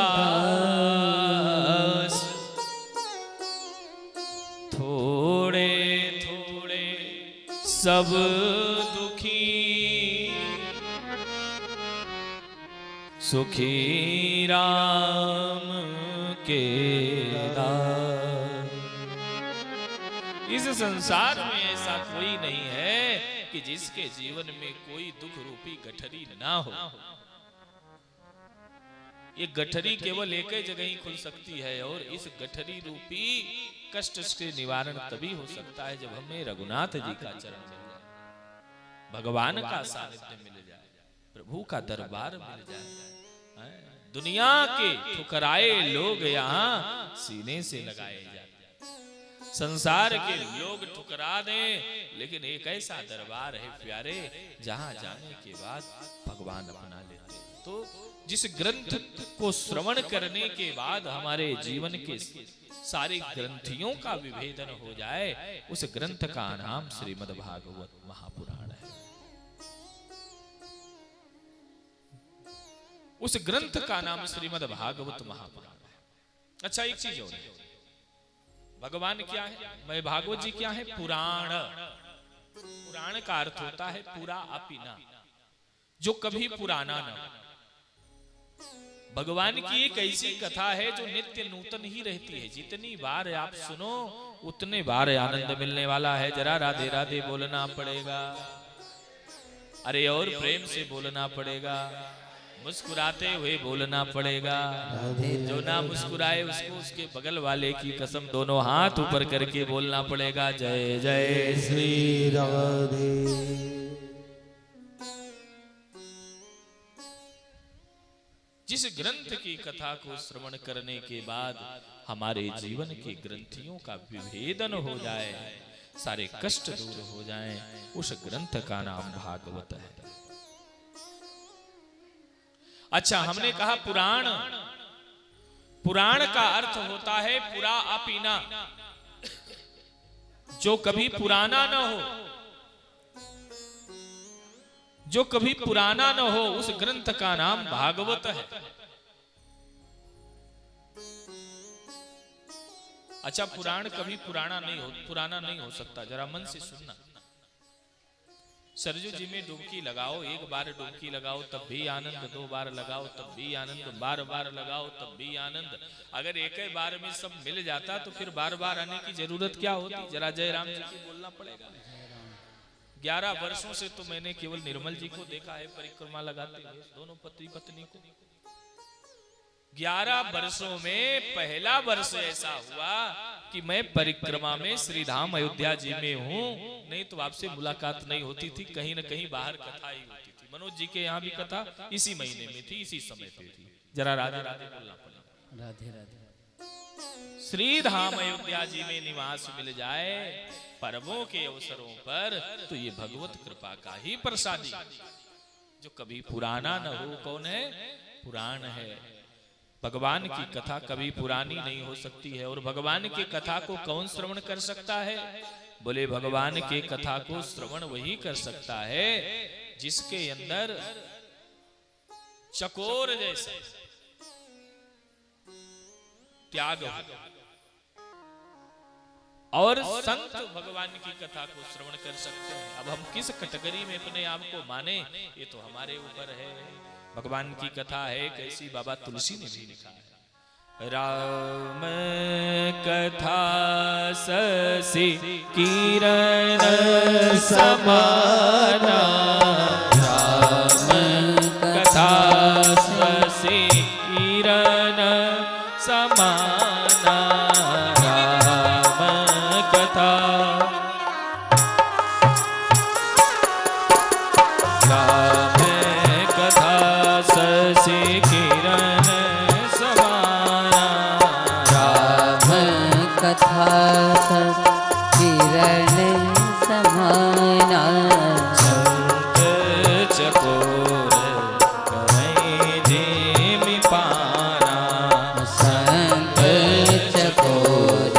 Speaker 1: थोड़े थोड़े सब दुखी, सुखी राम के दास। इस संसार में ऐसा कोई नहीं है कि जिसके जीवन में कोई दुख रूपी गठरी ना हो। ये गठरी केवल एक ही जगह ही खुल सकती है, और इस गठरी रूपी कष्ट से निवारण तभी हो सकता है जब हमें रघुनाथ जी का चरण मिल जाए, भगवान का सानिध्य मिल जाए, प्रभु का दरबार मिल जाए। दुनिया के ठुकराए लोग यहाँ सीने से लगाए जाते, संसार के लोग ठुकरा दें, लेकिन एक ऐसा दरबार है प्यारे, जहां जाने के बाद भगवान अपना लेते। तो जिस ग्रंथ को श्रवण करने के बाद हमारे जीवन के सारे ग्रंथियों का विभेदन हो जाए, उस ग्रंथ का नाम श्रीमद् भागवत महापुराण है। उस ग्रंथ का नाम श्रीमद् भागवत महापुराण है। अच्छा, एक चीज और है, भगवान क्या है? मैं भागवत जी क्या है? पुराण। पुराण का अर्थ होता है पूरा अपीना। जो कभी पुराना न हो। भगवान की एक ऐसी कथा है जो नित्य नूतन ही रहती है। जितनी बार आप सुनो उतने बार आनंद मिलने वाला है। जरा राधे राधे बोलना पड़ेगा, अरे और प्रेम से बोलना पड़ेगा, मुस्कुराते हुए बोलना पड़ेगा। जो ना मुस्कुराए उसको उसके बगल वाले की कसम दोनों हाथ ऊपर करके बोलना पड़ेगा, जय जय श्री
Speaker 2: राधे।
Speaker 1: जिस ग्रंथ की कथा को श्रवण करने के बाद हमारे जीवन के ग्रंथियों का विभेदन हो जाए, सारे कष्ट दूर हो जाएं, उस ग्रंथ का नाम भागवत है। अच्छा, हमने कहा पुराण, पुराण का अर्थ होता है पुरा अपीना, जो कभी पुराना न हो, जो कभी पुराना न हो, उस ग्रंथ का नाम भागवत है। अच्छा, पुराण कभी पुराना नहीं हो सकता। जरा मन से सुनना। सरजू जी में डुबकी लगाओ, एक बार डुबकी लगाओ तब भी आनंद, दो बार लगाओ तब भी आनंद, बार बार लगाओ तब भी आनंद। अगर एक ही बार में सब मिल जाता तो फिर बार बार आने की जरूरत क्या होती। जरा जय राम जी को बोलना पड़ेगा। 11 वर्षों से तो मैंने केवल निर्मल जी को देखा है परिक्रमा लगाते हुए, दोनों पति पत्नी को। 11 वर्षों में पहला वर्ष ऐसा हुआ कि मैं परिक्रमा में श्री धाम अयोध्या जी में हूँ, नहीं तो आपसे मुलाकात नहीं होती थी। कहीं न कहीं बाहर कथा ही होती थी। मनोज जी के यहाँ भी कथा इसी महीने में थी, इसी समय पे थी। जरा राधे राधे बोलना पड़ेगा।
Speaker 3: राधे राधे।
Speaker 1: श्री धाम अयोध्या जी में निवास मिल जाए पर्वों के अवसरों पर, तो ये भगवत कृपा का ही प्रसादी, जो कभी पुराना न हो। कौन है? पुराण है। भगवान की कथा कभी पुरानी नहीं हो सकती है। और भगवान की कथा को कौन श्रवण कर सकता है? बोले भगवान की कथा को श्रवण वही कर सकता है जिसके अंदर चकोर जैसे त्याग हो। और संत भगवान की कथा को श्रवण कर सकते हैं। अब हम किस कैटेगरी में अपने आप को माने, ये तो हमारे ऊपर है। भगवान की कथा है कैसी, बाबा तुलसी ने भी लिखा है। राम कथा शशि किरण समाना, राम कथा शशि किरण समाना, राम कथा, राम कथा शशि किरण समाना,
Speaker 3: राम कथा किरण समाना,
Speaker 1: संत चकोर करें जेमि पाना,
Speaker 3: संत चकोर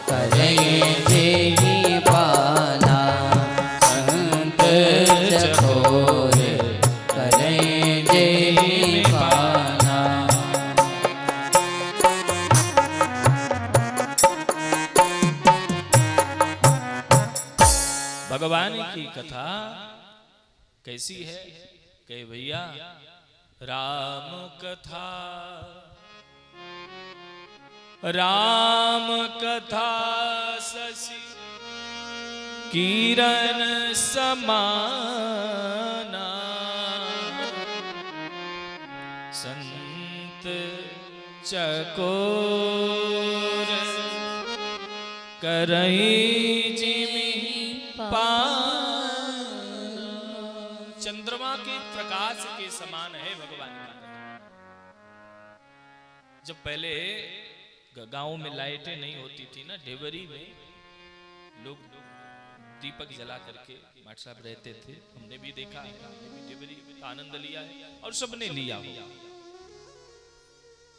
Speaker 3: करें जेहि पाना, संत चकोर करें जेहि पाना।
Speaker 1: भगवान की कथा कैसी है? कहे भैया राम कथा, राम कथा शशि किरण समाना, संत चकोर करई जिमि पाना। चंद्रमा के प्रकाश के समान है भगवान का। जब पहले गांव में लाइटें नहीं होती थी ना, ढेबरी में लोग दीपक जला करके माट साहब रहते थे। हमने भी देखा है, हमने भी ढेबरी में आनंद लिया है और सबने लिया हो।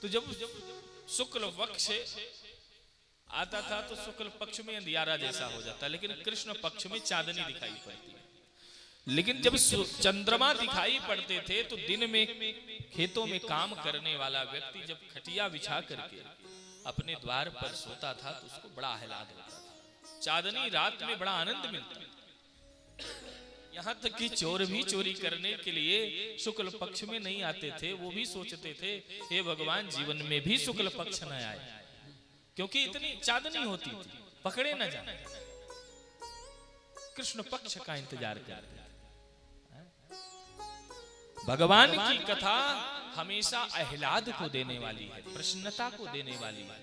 Speaker 1: तो जब शुक्ल पक्ष आता था तो शुक्ल पक्ष में अंधियारा जैसा हो जाता, लेकिन कृष्ण पक्ष में चांदनी दिखाई पड़ती है। लेकिन जब चंद्रमा दिखाई पड़ते थे तो दिन में खेतों में काम करने वाला व्यक्ति जब खटिया बिछा करके अपने द्वार पर सोता था तो उसको बड़ा आह्लाद होता था। चांदनी रात में बड़ा आनंद मिलता। यहाँ तक कि चोर भी चोरी करने के लिए शुक्ल पक्ष में नहीं आते थे। वो भी सोचते थे हे भगवान जीवन में भी शुक्ल पक्ष न आए, क्योंकि इतनी चांदनी होती थी, पकड़े न जाए। कृष्ण पक्ष का इंतजार करते थे। भगवान की कथा हमेशा आह्लाद को देने वाली है, प्रसन्नता को देने वाली है,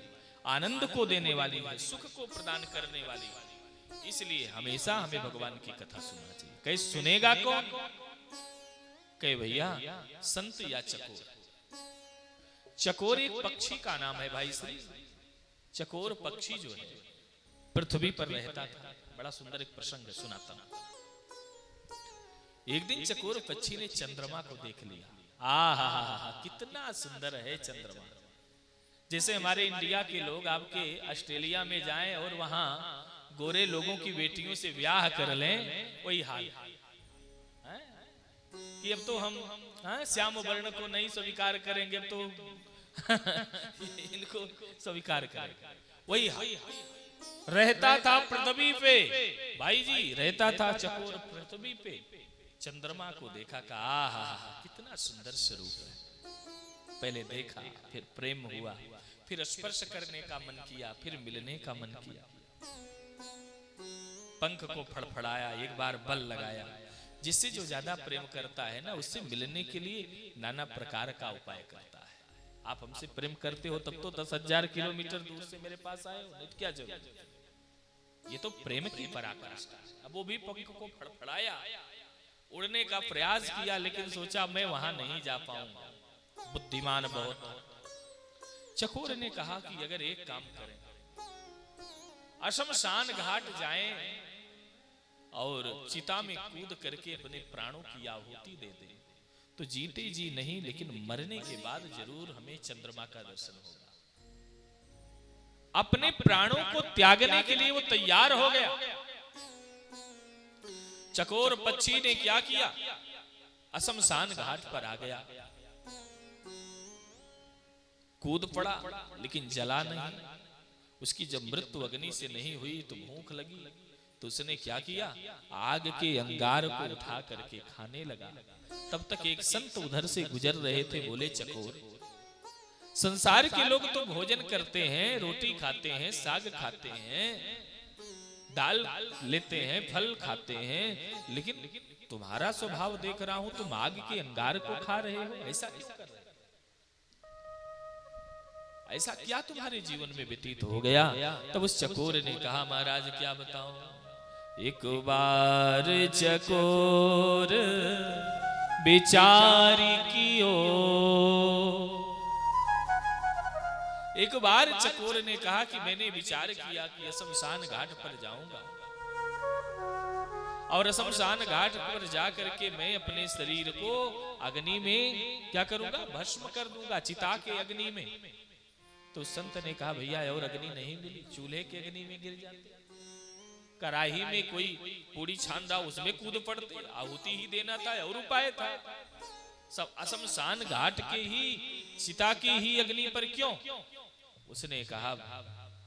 Speaker 1: आनंद को देने वाली है, सुख को प्रदान करने वाली है। इसलिए हमेशा हमें भगवान की कथा सुनना चाहिए। कहीं सुनेगा कौन? कहे भैया संत या चकोर। चकोर एक पक्षी का नाम है भाई श्री। चकोर पक्षी जो है पृथ्वी पर रहता था। बड़ा सुंदर एक प्रसंग सुनाता हूं। एक दिन चकोर पक्षी ने चंद्रमा को देख लिया। आहा कितना सुंदर है चंद्रमा। जैसे हमारे इंडिया के लोग आपके ऑस्ट्रेलिया में जाएं और वहां गोरे लोगों की बेटियों से ब्याह कर लें, वही हाल है कि अब तो हम श्याम वर्ण को नहीं स्वीकार करेंगे, अब तो इनको स्वीकार करेंगे। वही हाल रहता था पृथ्वी पे भाई जी, रहता था चकोर पृथ्वी पे। चंद्रमा को देखा, कहा आहा कितना सुंदर स्वरूप है। पहले देखा, फिर प्रेम हुआ, फिर स्पर्श करने का मन किया, फिर मिलने का मन किया। पंख को फड़फड़ाया, एक बार बल लगाया। जिससे जो ज्यादा प्रेम करता है ना, उससे मिलने के लिए नाना प्रकार का उपाय करता है। आप हमसे प्रेम करते हो तब तो 10,000 किलोमीटर दूर से मेरे पास आए हो, नहीं तो क्या जरूरत। ये तो प्रेम की पराकाष्ठा है। अब वो भी पंख को फड़फड़ाया, उड़ने का प्रयास किया, लेकिन सोचा मैं वहां नहीं जा पाऊंगा, बुद्धिमान बहुत। चकोर ने कहा कि अगर एक काम करें, शमशान घाट जाएं और चिता में कूद करके अपने प्राणों की आहुति दे दें, तो जीते जी नहीं लेकिन मरने के बाद जरूर हमें चंद्रमा का दर्शन होगा। अपने प्राणों को त्यागने के लिए वो तैयार हो गया। चकोर पक्षी ने क्या किया? शमशान घाट पर आ गया, कूद पड़ा, लेकिन जला नहीं। उसकी जब मृत्यु अग्नि से नहीं हुई तो भूख लगी, तो उसने क्या किया? आग के अंगार को उठा करके खाने लगा। तब तक एक संत उधर से गुजर रहे थे। बोले चकोर, संसार के लोग तो भोजन करते हैं, रोटी खाते हैं, साग खाते हैं, दाल लेते हैं, फल खाते हैं, लेकिन तुम्हारा स्वभाव देख रहा हूं तुम आग के अंगार को खा रहे हो। ऐसा क्यों कर रहे हो? ऐसा क्या तुम्हारे जीवन में व्यतीत हो गया? तब उस चकोर ने कहा, महाराज क्या बताऊं। एक बार चकोर विचारी कियो। एक बार चकोर ने कहा कि मैंने विचार किया कि शमशान घाट पर जाऊंगा और शमशान घाट पर जाकर के मैं अपने शरीर को अग्नि में क्या करूंगा? भस्म कर दूंगा, चिता के अग्नि में। तो संत ने कहा, भैया और अग्नि नहीं मिली, चूल्हे के अग्नि में गिर जाते, कढ़ाई में कोई पूरी छान रहा उसमें कूद पड़ते, आहुति ही देना था और उपाय था। सब शमशान घाट के ही चिता की ही अग्नि पर क्यों? उसने कहा,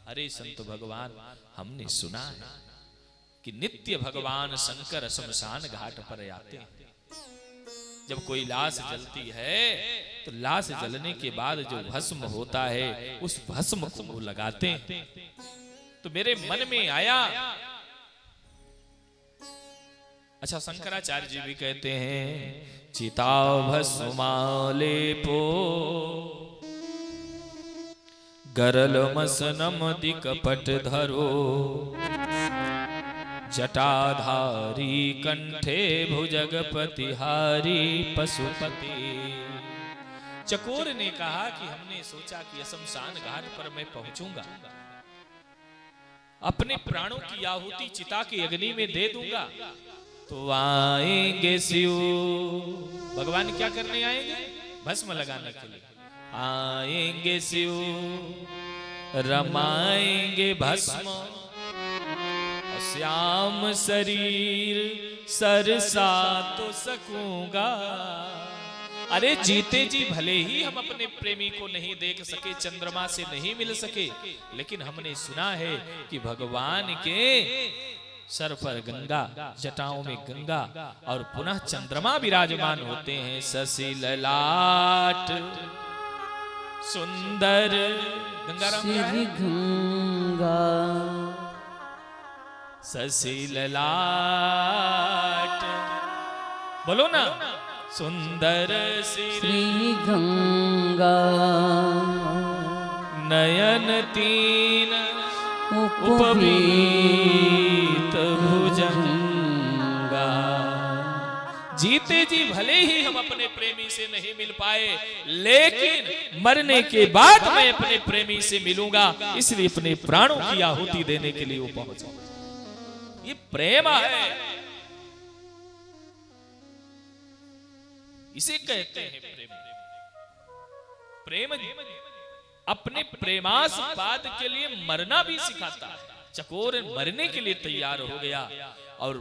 Speaker 1: अरे संत भगवान, हमने सुना है कि नित्य भगवान शंकर शमशान घाट पर आते हैं। जब कोई लाश जलती है तो लाश जलने के बाद जो भस्म होता है उस भस्म को वो लगाते हैं। तो मेरे मन में आया, अच्छा शंकराचार्य जी भी कहते हैं, चिता भस्मालेपो गरल मसनम दिकपट धरो जटाधारी कंठे भुजगपतिहारी पशुपति। चकोर ने कहा कि हमने सोचा कि शमशान घाट पर मैं पहुंचूंगा, अपने प्राणों की आहुति चिता की अग्नि में दे दूंगा, तो आएंगे शिव। भगवान क्या करने आएंगे? भस्म लगाने के लिए आएंगे शिव, रमाएंगे भस्म, श्याम शरीर सरसा तो सकूंगा। अरे जीते जी भले ही हम अपने प्रेमी को नहीं देख सके, चंद्रमा से नहीं मिल सके, लेकिन हमने सुना है कि भगवान के सर पर गंगा, जटाओं में गंगा और पुनः चंद्रमा विराजमान होते हैं। शशि ललाट सुंदर गंगाराम
Speaker 3: श्री गंगा
Speaker 1: शशि ललाट, बोलो ना, सुंदर
Speaker 3: श्री गंगा
Speaker 1: नयन तीन
Speaker 3: उपवीत
Speaker 1: भुजंगा। जीते जी भले ही हम अपने प्रेमी से नहीं मिल पाए, लेकिन मरने के बाद मैं अपने प्रेमी से मिलूंगा, इसलिए अपने प्राणों की आहुति देने के लिए वो पहुंचा। ये प्रेम है, इसे कहते हैं प्रेम। प्रेम अपने प्रेमास्पद के लिए मरना भी सिखाता है। चकोर मरने के लिए तैयार हो गया और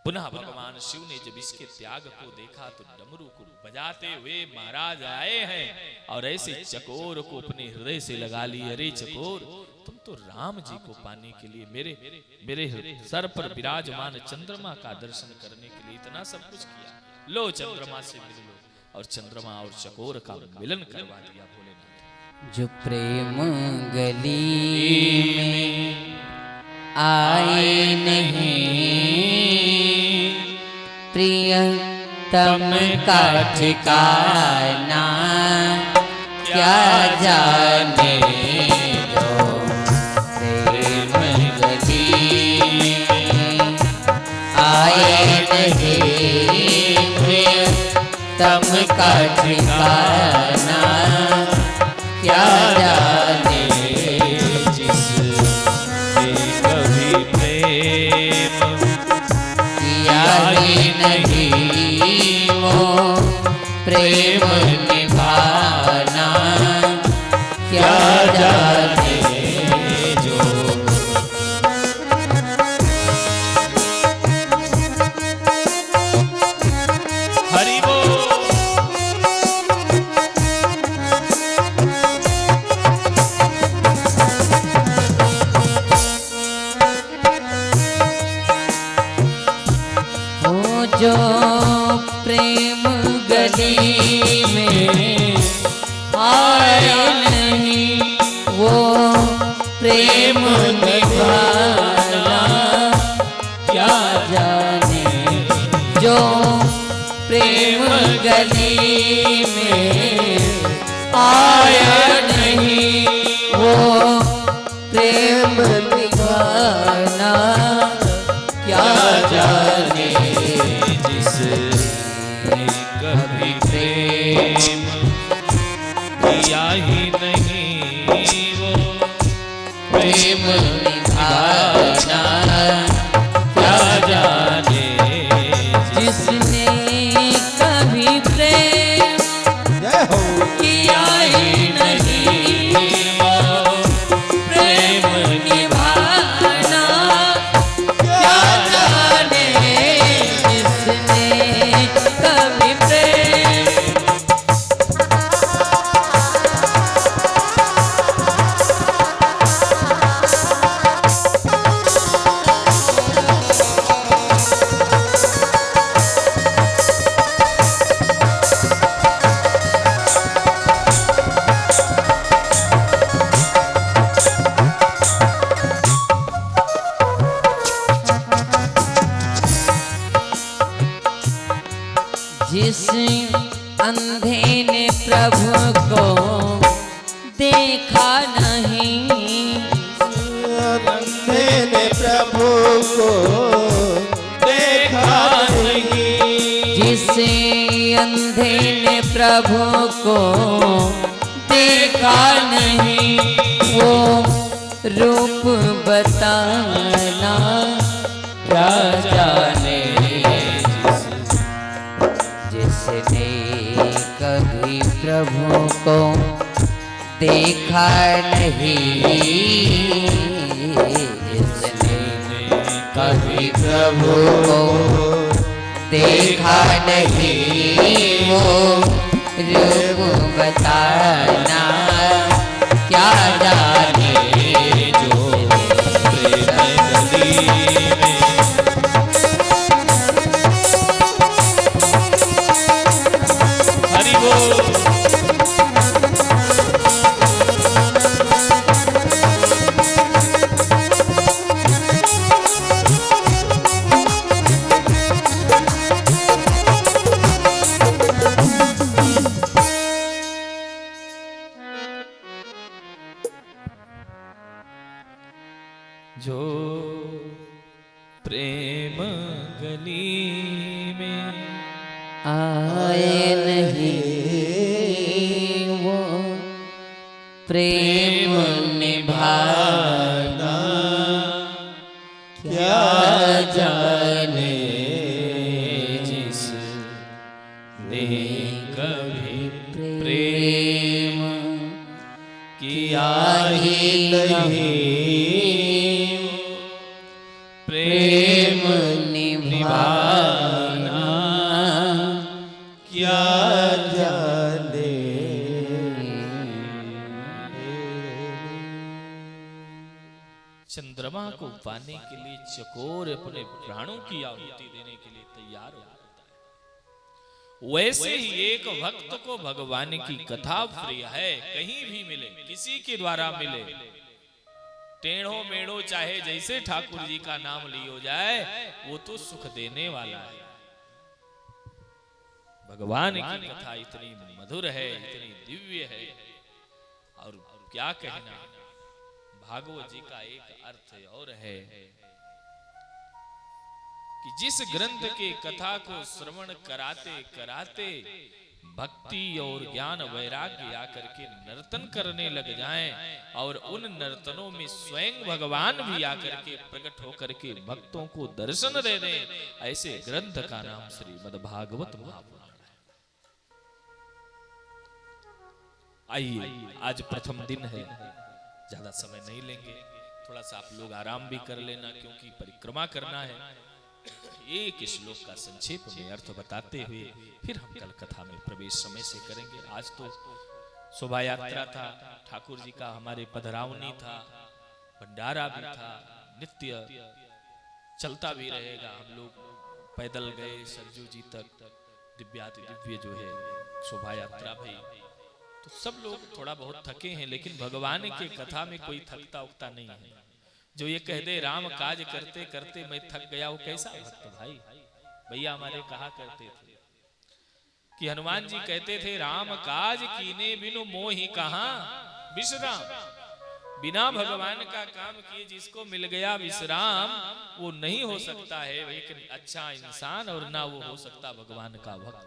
Speaker 1: पुनः भगवान शिव ने जब इसके त्याग को देखा तो डमरू को बजाते हुए महाराज आए हैं और ऐसे चकोर को अपने हृदय से लगा ली। अरे चकोर, तुम तो राम जी को पाने के लिए मेरे सर पर विराजमान चंद्रमा का दर्शन करने के लिए इतना सब कुछ किया। लो चंद्रमा से मिल लो, और चंद्रमा और चकोर का मिलन करवा दिया भोलेनाथ।
Speaker 3: जो प्रेम गली में आए नहीं, प्रियतम का ठिकाना क्या जाने। जो प्रेम गली में आए नहीं, प्रियतम का ठिकाना क्या जाने।
Speaker 1: जिसने कभी प्रेम
Speaker 3: किया ही नहीं, वो प्रेम निभाना क्या जाने।
Speaker 1: जो हरि बोल।
Speaker 3: जो प्रेम गली में आए नहीं, वो प्रेम निभाना क्या जाने। जो प्रेम गली में आया नहीं, वो प्रेम निभाना क्या जाने।
Speaker 1: जिसने कभी प्रेम किया ही नहीं, वो
Speaker 3: प्रेम निभाना क्या जाने। जिसने कभी प्रेम
Speaker 2: जय हो।
Speaker 3: किया ही नहीं, वो प्रेम निभाना क्या जाने। जिसने कभी प्रेम जिस अंधे ने प्रभु को देखा नहीं,
Speaker 2: अंधे ने प्रभु को देखा नहीं।
Speaker 3: जिस अंधे ने प्रभु को देखा नहीं, वो रूप बताना क्या जाने। जिसने कभी प्रभु को देखा नहीं, जिसने कभी प्रभु को देखा नहीं, वो रूप बताना क्या जाने।
Speaker 1: जो प्रेम गली
Speaker 3: प्रेम निभाना
Speaker 2: क्या जाने
Speaker 1: जिस ने कभी प्रेम किया ही नहीं, प्रेम निभाना
Speaker 2: क्या जाने।
Speaker 1: चंद्रमा को पाने के लिए चकोर अपने प्राणों की आहुति देने के लिए तैयार हो जाता है, वैसे ही एक भक्त को भगवान की कथा प्रिय है। कहीं भी मिले, किसी के द्वारा मिले, टेढ़ो मेढ़ो चाहे जैसे ठाकुर जी का नाम लियो जाए, वो तो सुख देने वाला है। भगवान की कथा इतनी मधुर है, इतनी दिव्य है, और क्या कहना। भागवत जी का एक अर्थ और है कि जिस ग्रंथ के कथा को श्रवण कराते कराते भक्ति और ज्ञान वैराग्य आकर के नर्तन करने लग जाएं, और उन नर्तनों में स्वयं भगवान भी आकर के प्रकट होकर के भक्तों को दर्शन दे दें, ऐसे ग्रंथ का नाम श्रीमद् भागवत महापुराण है। आइए, आज प्रथम दिन है, ज्यादा समय नहीं लेंगे, थोड़ा सा आप लोग आराम भी कर लेना, क्योंकि परिक्रमा करना है। एक श्लोक का संक्षेप में अर्थ बताते हुए फिर हम कल कथा में प्रवेश समय से करेंगे। आज तो शोभा यात्रा था, ठाकुर जी का हमारे पधरावनी था, भंडारा भी था, नित्य चलता भी रहेगा। हम लोग पैदल गए सरजू जी तक, दिव्याति दिव्य जो है शोभा यात्रा भई, तो सब लोग थोड़ा बहुत थके हैं, लेकिन भगवान के कथा में कोई थकता उकता नहीं है। जो ये कह दे राम काज करते करते मैं थक गया, वो कैसा भक्त भाई। भैया हमारे कहा करते थे कि हनुमान जी कहते थे राम काज कीने बिनु मोहि कहां विश्राम। बिना भगवान का काम किए जिसको मिल गया विश्राम, वो नहीं हो सकता है एक अच्छा इंसान, और ना वो हो सकता भगवान का भक्त।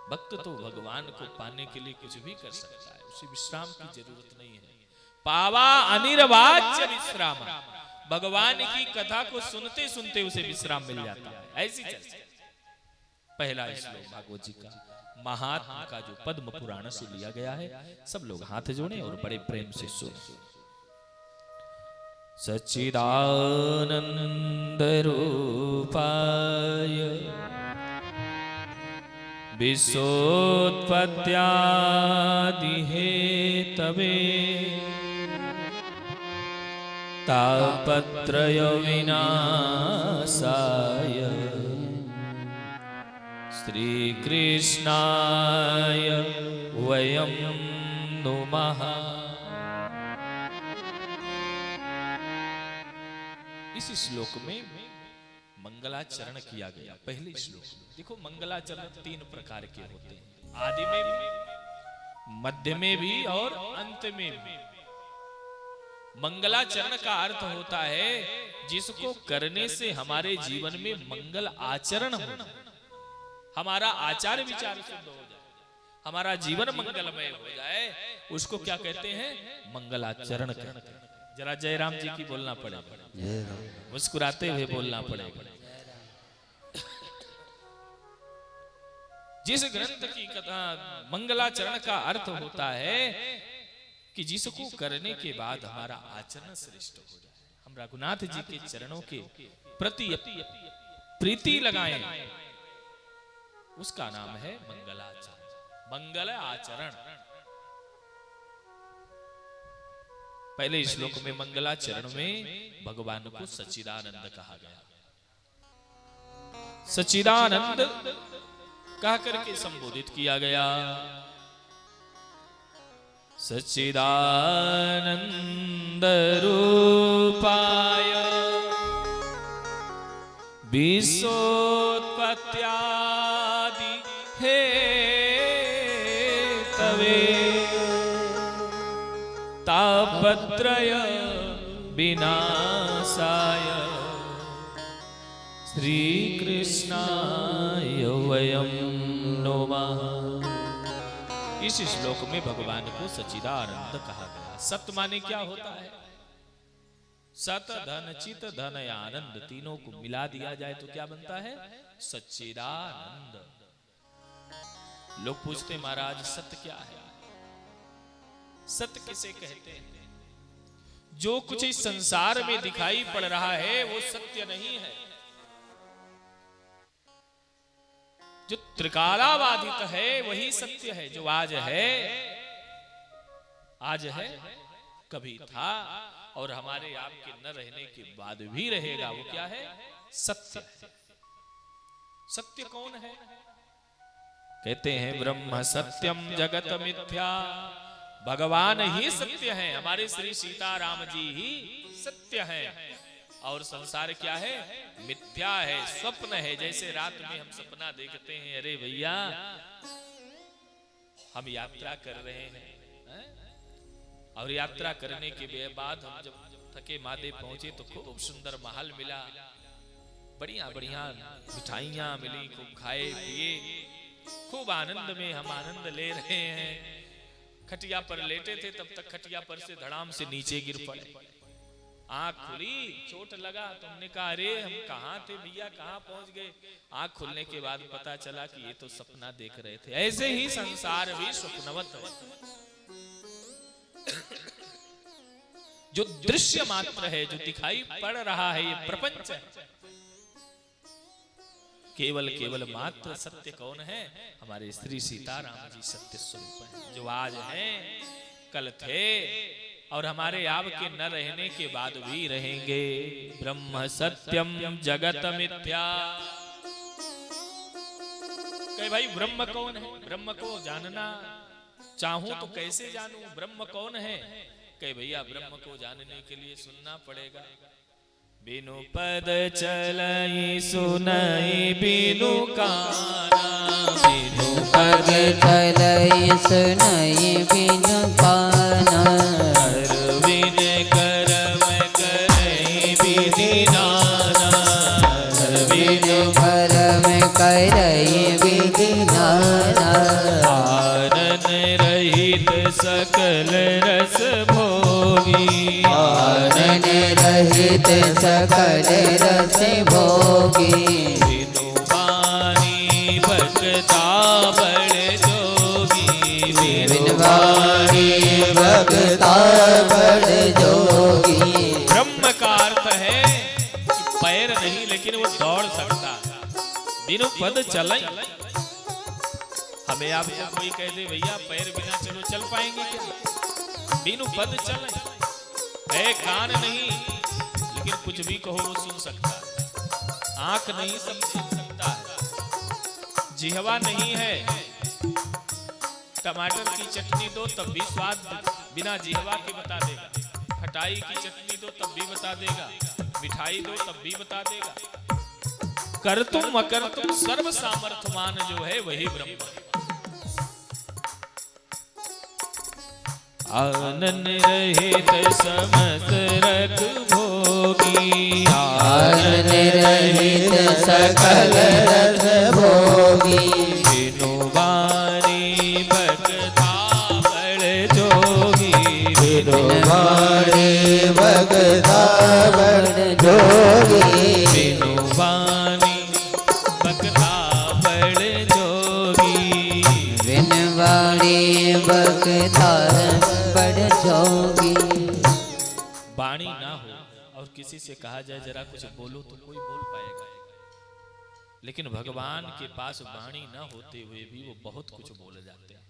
Speaker 1: भक्त तो भगवान को पाने के लिए कुछ भी कर सकता है, उसे विश्राम की जरूरत नहीं है। पावा अनिर्वाच्य विश्राम, भगवान की कथा को सुनते सुनते उसे विश्राम मिल जाता है, ऐसी चर्चा। पहला श्लोक भागवत जी का महात्मा का जो पद्म पुराण से लिया गया है, सब लोग हाथ जोड़े और बड़े प्रेम से सुने। सच्चिदानंद रूपाय विश्वोत्पत्त्यादि हेतवे तापत्रय विनाशाय श्री कृष्णाय वयं नुमः। इस श्लोक में मंगलाचरण किया गया। पहले श्लोक देखो, मंगलाचरण 3 प्रकार के होते हैं, आदि में भी, मध्य में भी और अंत में भी। मंगलाचरण का अर्थ होता है जिसको करने से हमारे जीवन में मंगल आचरण हो, हमारा आचार विचार शुद्ध हो जाए, हमारा जीवन मंगलमय हो जाए, उसको क्या कहते हैं? मंगलाचरण कहते हैं। जरा जय राम जी की बोलना पड़ेगा, मुस्कुराते हुए बोलना पड़ेगा। जिस ग्रंथ की कथा मंगलाचरण का अर्थ होता है कि जिसको करने के बाद हमारा आचरण श्रेष्ठ हो जाए, हम रघुनाथ जी के चरणों के प्रति प्रीति लगाएं, उसका नाम है मंगलाचरण, मंगल आचरण। पहले श्लोक में मंगलाचरण में भगवान को सच्चिदानंद कहा गया। सच्चिदानंद कह करके संबोधित किया गया। सच्चिदानंद रूपाय विश्वोत्पत्त्यादि हेतवे तापत्रय विनाशाय श्री कृष्णाय वयं नुमः। इस श्लोक में भगवान को सच्चिदानंद कहा गया। सत माने क्या होता है? सत धन चित धन आनंद तीनों को मिला दिया जाए तो क्या बनता है? सच्चिदानंद। लोग पूछते महाराज सत्य क्या है? सत्य किसे कहते हैं? जो कुछ इस संसार में दिखाई पड़ रहा है वो सत्य नहीं है। जो त्रिकालाबाधित है वही सत्य है। जो आज है कभी था और हमारे आपके न रहने के बाद भी रहेगा, वो क्या है? सत्य। सत्य कौन है? कहते हैं ब्रह्म सत्यम जगत मिथ्या। भगवान ही सत्य है। हमारे श्री सीताराम जी ही सत्य है और संसार क्या है? मिथ्या है, स्वप्न है। जैसे रात में हम सपना देखते हैं, अरे भैया हम यात्रा कर रहे हैं और यात्रा करने के बाद हम जब थके मादे पहुंचे तो खूब सुंदर महल मिला, बढ़िया बढ़िया मिठाइयां मिली, खूब खाए पिए, खूब आनंद में हम आनंद ले रहे हैं। खटिया पर लेटे थे, तब तक खटिया पर से धड़ाम से नीचे गिर पड़े। आंख खुली, चोट लगा तो हमने कहा अरे हम कहाँ थे भैया, कहाँ पहुंच गए। आंख खुलने के बाद पता चला कि ये तो सपना देख रहे थे। ऐसे ही संसार भी स्वप्नवत है। जो दृश्य मात्र है, जो दिखाई पड़ रहा है, ये प्रपंच है। केवल मात्र सत्य कौन है? हमारे श्री सीताराम जी सत्य स्वरूप है। जो आज हैं, कल थे और हमारे आपके न रहने के बाद भी रहेंगे। ब्रह्म सत्यम जगत मिथ्या। कहे भाई ब्रह्म कौन है? ब्रह्म को जानना चाहूं तो कैसे जानूं? ब्रह्म कौन है? कहे भैया ब्रह्म को जानने के लिए सुनना पड़ेगा। बिनु पद चलई सुनई बिनु काना।
Speaker 3: बिनु पद चलई सुनई बिनु काना।
Speaker 1: बिन करम करई विधि नाना।
Speaker 3: बिन करम करई विधि नाना।
Speaker 1: आनन रहित सकल रस भोगी।
Speaker 3: आनन रहित सकल रस भोगी।
Speaker 1: बिनु वाणी भक्ता बड़ जोगी।
Speaker 3: बिनु वाणी भक्ता बड़ जोगी।
Speaker 1: ब्रह्म का अर्थ है कि पैर नहीं लेकिन वो दौड़ सकता है। बिनु पद चलई। हमें आपको कोई कह दे भैया पैर बिना चलो, चल पाएंगे क्या? बिनु पद चलई। है कान नहीं लेकिन कुछ भी कहो वो सुन सकता है। आंख नहीं सब देख सकता है। जिहवा नहीं है, टमाटर की चटनी दो तब भी स्वाद बिना जिहवा के बता देगा। खटाई की चटनी दो तब भी बता देगा। मिठाई दो तब भी बता देगा। कर तुम अकर तुम सर्व सामर्थ्यमान जो है वही ब्रह्म है। आनन रहित समस्त रख भोगी।
Speaker 3: आनन रहित सकल रस भोगी।
Speaker 1: बिनु वाणी भक्ता बड़ जोगी।
Speaker 2: बिनु वाणी भक्ता बड़ जोगी।
Speaker 1: बिनु वाणी भक्ता बड़ जोगी।
Speaker 3: बिनु वाणी भक्ता बड़ जोगी।
Speaker 1: वाणी ना हो और किसी से कहा जाए जरा कुछ बोलो तो कोई बोल पाएगा, लेकिन भगवान के पास वाणी ना होते हुए भी वो बहुत कुछ बोल जाते हैं।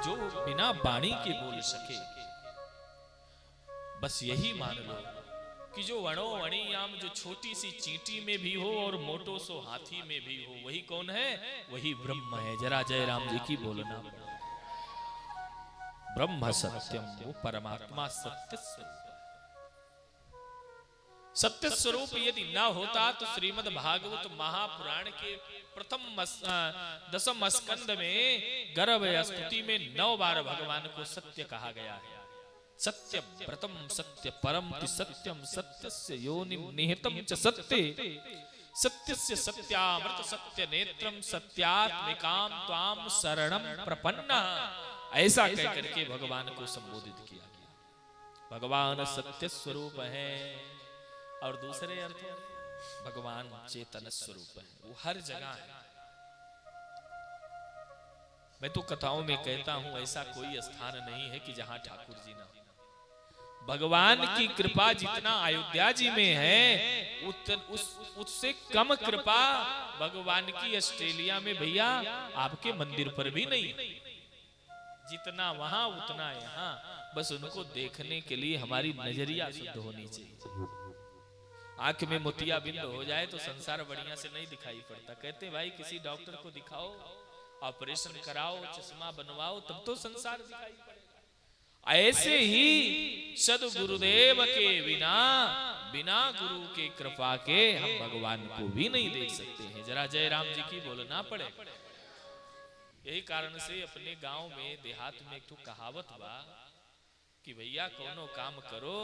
Speaker 1: जो बिना वाणी के बोल सके, बस यही मान लो कि जो वणो वणियाम, जो छोटी सी चींटी में भी हो और मोटो सो हाथी में भी हो, वही कौन है? वही ब्रह्म है। जरा जय राम जी की बोलना। ब्रह्म सत्यम, वो परमात्मा सत्य स्वरूप। सत्य स्वरूप यदि न होता तो श्रीमद् भागवत महापुराण के प्रथम दसम स्कंद में गर्भ स्तुति में 9 बार भगवान को सत्य कहा गया है। सत्य प्रथम सत्य परम कि सत्यम सत्यस्य योनिम निहितम च सत्ये सत्यस्य सत्यामृत सत्य नेत्रम सत्यात्मिकाम त्वाम शरणम प्रपन्ना, ऐसा कह करके भगवान को संबोधित किया गया। भगवान सत्य स्वरूप है और दूसरे अर्थ भगवान चेतन स्वरूप है, वो हर जगह है। मैं तो कथाओं में कहता हूं ऐसा कोई स्थान नहीं है कि जहां ठाकुर जी ना हो। भगवान की कृपा जितना अयोध्या जी में है उससे कम कृपा भगवान की ऑस्ट्रेलिया में भैया आपके मंदिर पर भी नहीं। जितना वहां उतना यहाँ, बस उनको देखने के लिए हमारी नजरिया शुद्ध होनी चाहिए। आंख में मोतिया बिंद हो जाए तो संसार बढ़िया से नहीं दिखाई पड़ता। कहते भाई किसी डॉक्टर को दिखाओ, ऑपरेशन कराओ, चश्मा बनवाओ, तब तो संसार दिखाई पड़ेगा। ऐसे ही सदगुरुदेव के बिना गुरु के कृपा के हम भगवान को भी नहीं देख सकते हैं। जरा जय राम जी की बोलना पड़े। यही कारण से अपने गांव में देहात में एक कहावत बा कि भैया कोनो काम करो,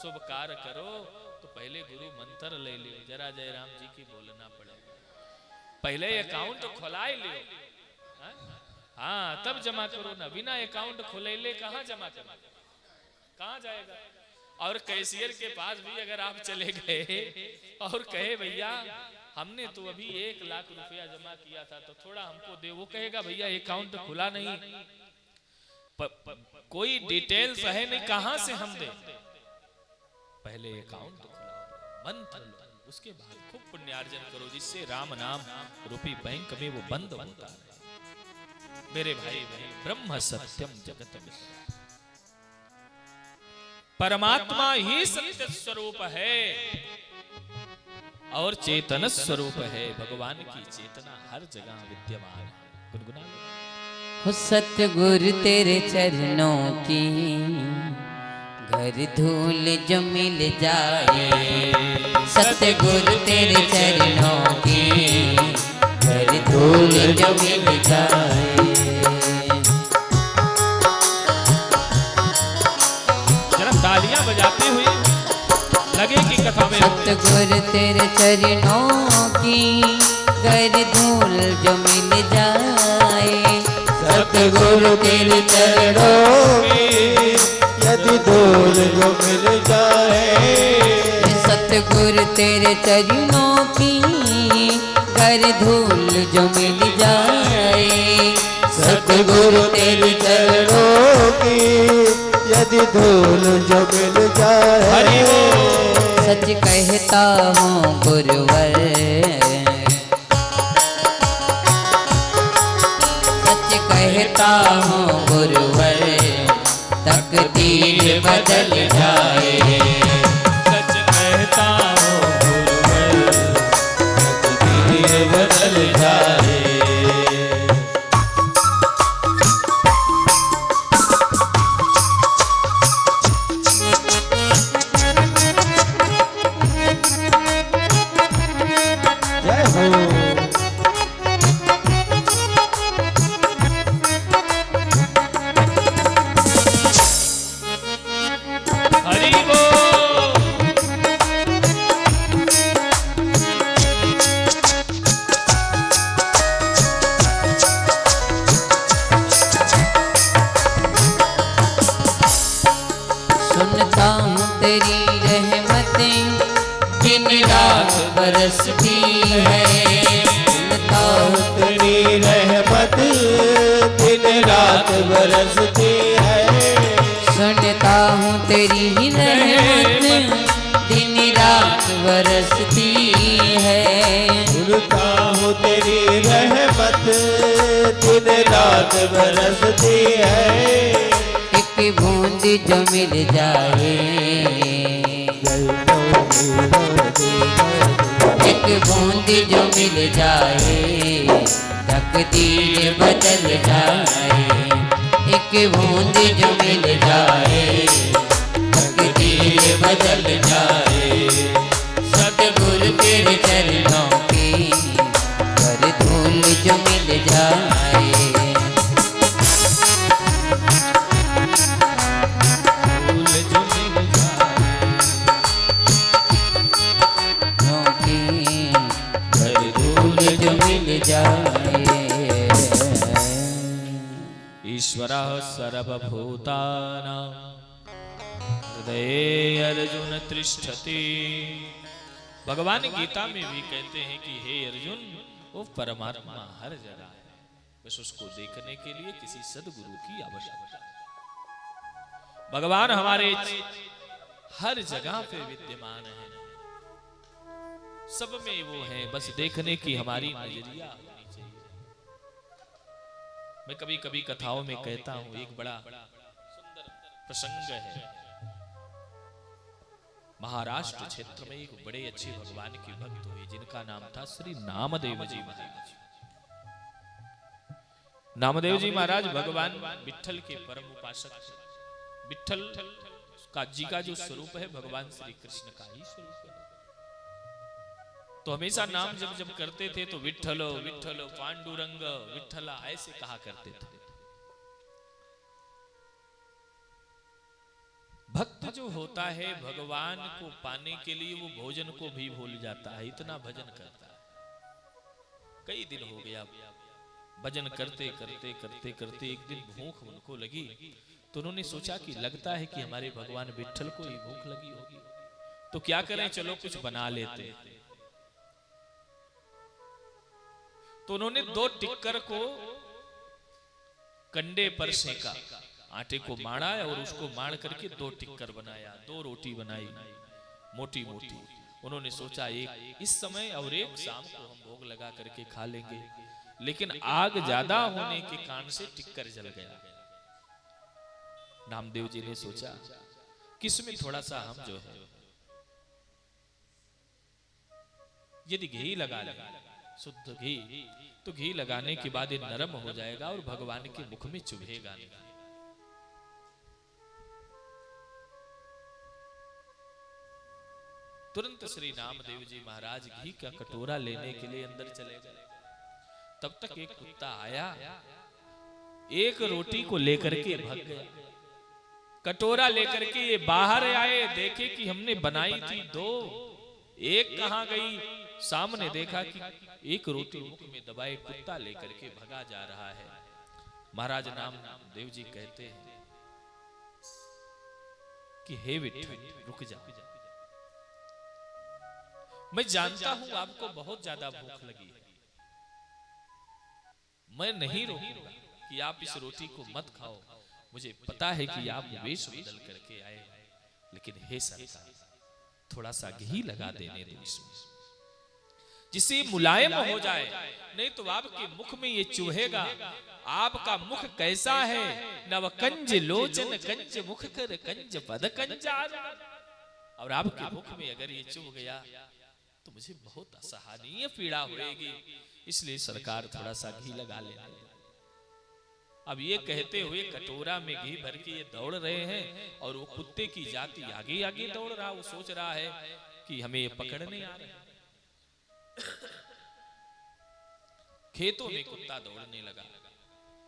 Speaker 1: शुभ कार्य करो तो पहले गुरु मंत्र ले लो। जरा जय राम जी की बोलना पड़े। पहले अकाउंट खोला लो, हाँ तब जमा करो ना। बिना अकाउंट खोले कहाँ जमा करो, कहाँ जाएगा। और कैशियर के पास भी अगर आप चले गए और कहे भैया हमने तो अभी 1 लाख रुपया जमा किया था तो थोड़ा हमको दे, वो कहेगा भैया अकाउंट खुला नहीं, कोई डिटेल्स है नहीं, कहां से हम दे। पहले अकाउंट खुलाओ, मंत्र लो, उसके बाद खूब पुण्यार्जन करो जिससे राम नाम रूपी बैंक में वो बंद होता है। मेरे भाई ब्रह्म सत्यम जगत मिथ्या, परमात्मा ही सत्य स्वरूप है और चेतन स्वरूप है। भगवान की चेतना हर जगह विद्यमान है। गुनगुना
Speaker 3: हो सतगुरु तेरे चरणों की घर धूल जो मिल जाए, सतगुरु तेरे चरणों की घर धूल जो मिल जाए।
Speaker 1: जरा तालियां बजाते हुए लगे कि कथा में
Speaker 3: सतगुरु तेरे चरणों की घर धूल जो मिल जाए,
Speaker 2: सतगुरु तेरे चरणों की यदि धूल जो मिल जाए,
Speaker 3: सतगुरु तेरे चरणों की घर धूल जो मिल जाए,
Speaker 2: सतगुरु तेरे चरणों की यदि धूल जो मिल जाए।
Speaker 3: सच कहता हूँ गुरुवर, सच कहता हूँ गुरुवर, तकदीर बदल जाए।
Speaker 1: सच कहता हूँ गुरुवर,
Speaker 2: तकदीर बदल जाए।
Speaker 3: सुनता हूँ तेरी रहमतें दिन रात बरसती है, सुनता हूँ
Speaker 2: तेरी रहमत दिन रात बरसती है,
Speaker 3: सुनता हूँ तेरी रहमत दिन रात बरसती है,
Speaker 2: सुनता हूँ तेरी रहमत दिन रात बरसती है।
Speaker 3: एक बूंद जो मिल जाए, एक बूंद जो मिल जाए, तकदीर बदल जाए। एक बूंद जो मिल जाए, तकदीर बदल जाए। सतगुरु तेरे चरणों की कर धूल जो मिल जाए,
Speaker 1: ईश्वरः सर्वभूतानां हृदये अर्जुन तिष्ठति। भगवान गीता में भी कहते हैं कि हे अर्जुन, वो परमात्मा हर जगह है, बस उसको देखने के लिए किसी सदगुरु की आवश्यकता है। भगवान हमारे हर जगह पे विद्यमान है, सब में वो है, बस देखने की हमारी नजरिया होनी चाहिए। मैं कभी कभी कथाओं में कहता हूं, एक बड़ा सुंदर प्रसंग है। महाराष्ट्र क्षेत्र में एक बड़े अच्छे भगवान के भक्त हुए जिनका नाम था श्री नामदेव जी महाराज। नामदेव जी महाराज भगवान विट्ठल के परम उपासक थे। विट्ठल का जी का जो स्वरूप है भगवान श्री कृष्ण का ही स्वरूप है। तो हमेशा नाम जब जब करते थे तो विट्ठलो विट्ठलो पांडुरंग विट्ठला ऐसे कहा करते थे। भक्त जो होता है भगवान को पाने के लिए वो भोजन को भी भूल जाता है, इतना भजन करता है। कई दिन हो गया भजन करते करते करते करते एक दिन भूख उनको लगी, तो उन्होंने सोचा कि लगता है कि हमारे भगवान विट्ठल को ही भूख लगी होगी, तो क्या करें, चलो कुछ बना लेते। तो उन्होंने 2 टिक्कर को कंडे पर सेका, आटे को माड़ा और उसको माड़ करके 2 टिक्कर बनाया, 2 रोटी बनाई मोटी मोटी। उन्होंने सोचा एक इस समय और एक शाम को हम भोग लगा करके खा लेंगे, लेकिन आग ज्यादा होने के कारण से टिक्कर जल गया। नामदेव जी ने सोचा किसमें थोड़ा सा हम जो है यदि घी लगा लें, शुद्ध घी, तो घी लगाने के बाद ये नरम हो जाएगा और भगवान के मुख में चुभेगा नहीं। तुरंत श्री नामदेव जी महाराज घी का कटोरा लेने के लिए अंदर चले गए। तब तक एक कुत्ता आया, एक रोटी को लेकर के भाग गया। कटोरा लेकर के ये बाहर आए, देखे कि हमने बनाई थी 2, एक कहां गई। सामने देखा कि एक रोटी मुख में दबाए कुत्ता लेकर के भगा जा रहा है। महाराज नामदेव जी कहते हैं कि हे विट्ठल रुक जा, मैं जानता हूं आपको बहुत ज्यादा भूख लगी है, मैं नहीं रोकूंगा कि आप इस रोटी को मत खाओ। मुझे पता है कि आप वेश बदल करके आए, लेकिन हे सरकार थोड़ा सा घी लगा देने दो इसमें, जिससे मुलायम हो जाए, नहीं तो आपके मुख में ये चुभेगा। आपका मुख कैसा है, नव कंज लोचन कंज मुख कर कंज पद कंजान, और आपके मुख में अगर ये चुभ गया तो मुझे बहुत असहनीय पीड़ा होगी, इसलिए सरकार थोड़ा सा घी लगा लेना। अब ये कहते हुए कटोरा में घी भर के ये दौड़ रहे हैं और वो कुत्ते की जाति आगे आगे दौड़ रहा। वो सोच रहा है कि हमें ये पकड़ने आ रहे हैं। खेतों में कुत्ता दौड़ने लगा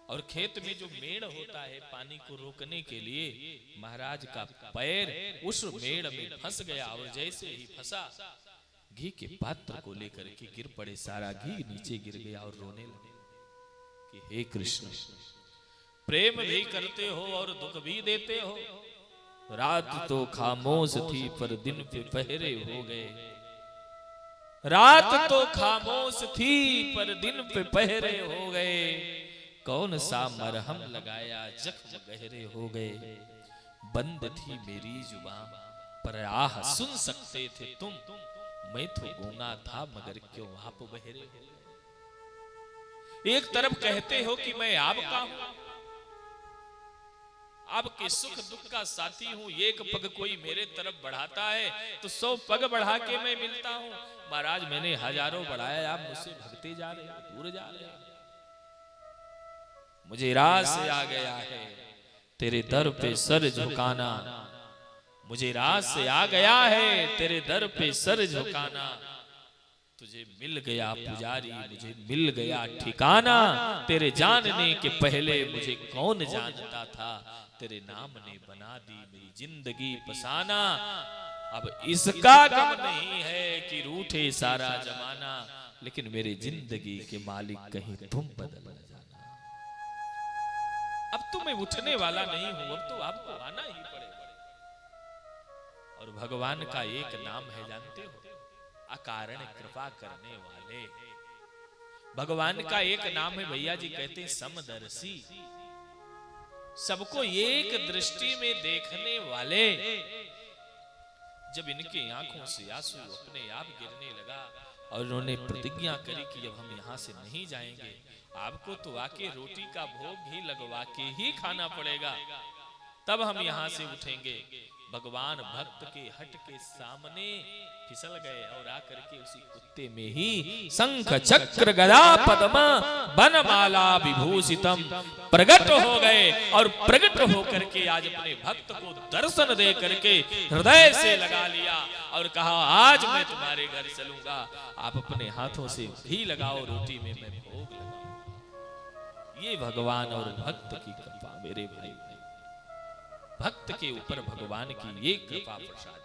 Speaker 1: और खेत में जो मेड़ होता है पानी को रोकने के लिए, महाराज का पैर उस मेड़ में फंस गया और जैसे ही फंसा घी के पात्र को लेकर के गिर पड़े। सारा घी नीचे गिर गया और रोने लगे कि हे कृष्ण, प्रेम भी करते हो और दुख भी देते हो। रात तो खामोश थी पर दिन पे पहरे हो गए, रात तो खामोश थी पर दिन पे पहरे हो गए। कौन सा मरहम लगाया जख्म गहरे हो गए। बंद थी मेरी जुबान पर आह सुन सकते थे तुम, मैं तो गूंगा था मगर क्यों आप बहरे हो। एक तरफ कहते हो कि मैं आपका हूं, आपके सुख दुख का साथी हूं, एक पग कोई मेरे तरफ बढ़ाता है तो 100 पग बढ़ा के मैं मिलता हूं। महाराज मैंने हजारों बढ़ाया, आप मुझसे भगते जा रहे हैं, दूर जा रहे हैं। मुझे रास से आ गया है तेरे दर पे सर झुकाना, मुझे रास से आ गया है तेरे दर पे सर झुकाना। तुझे मिल गया पुजारी, मुझे मिल गया ठिकाना। तेरे जानने के पहले मुझे कौन जानता था, तेरे नाम ने बना दी मेरी जिंदगी फसाना। अब इसका गम नहीं है कि रूठे सारा जमाना, लेकिन मेरे जिंदगी के मालिक कहीं तुम बदल न जाना। अब अब तो मैं उठने वाला नहीं हूं, अब तो आपको आना ही पड़ेगा। और भगवान का एक नाम है, जानते हो? अकारण कृपा करने वाले। भगवान का एक नाम है भैया जी, कहते हैं समदर्शी, सबको एक दृष्टि में देखने वाले। जब इनके आंखों से आंसू अपने आप गिरने लगा और उन्होंने प्रतिज्ञा करी कि अब हम यहाँ से नहीं जाएंगे, आपको तो आके रोटी का भोग ही लगवा के ही खाना पड़ेगा, तब हम यहाँ से उठेंगे। भगवान भक्त के हट के सामने फिसल गए और आकर के उसी कुत्ते में ही शंख चक्र गदा पद्म वनमाला विभूषितम प्रकट हो गए। और प्रकट होकर के आज अपने भक्त को दर्शन दे करके हृदय से लगा लिया और कहा, आज मैं तुम्हारे घर चलूंगा, आप अपने हाथों से घी लगाओ, रोटी में मैं भोग लगाऊं। ये भगवान और भक्त की कृपा मेरे भाई, भक्त के ऊपर भगवान की ये कृपा प्रसादी।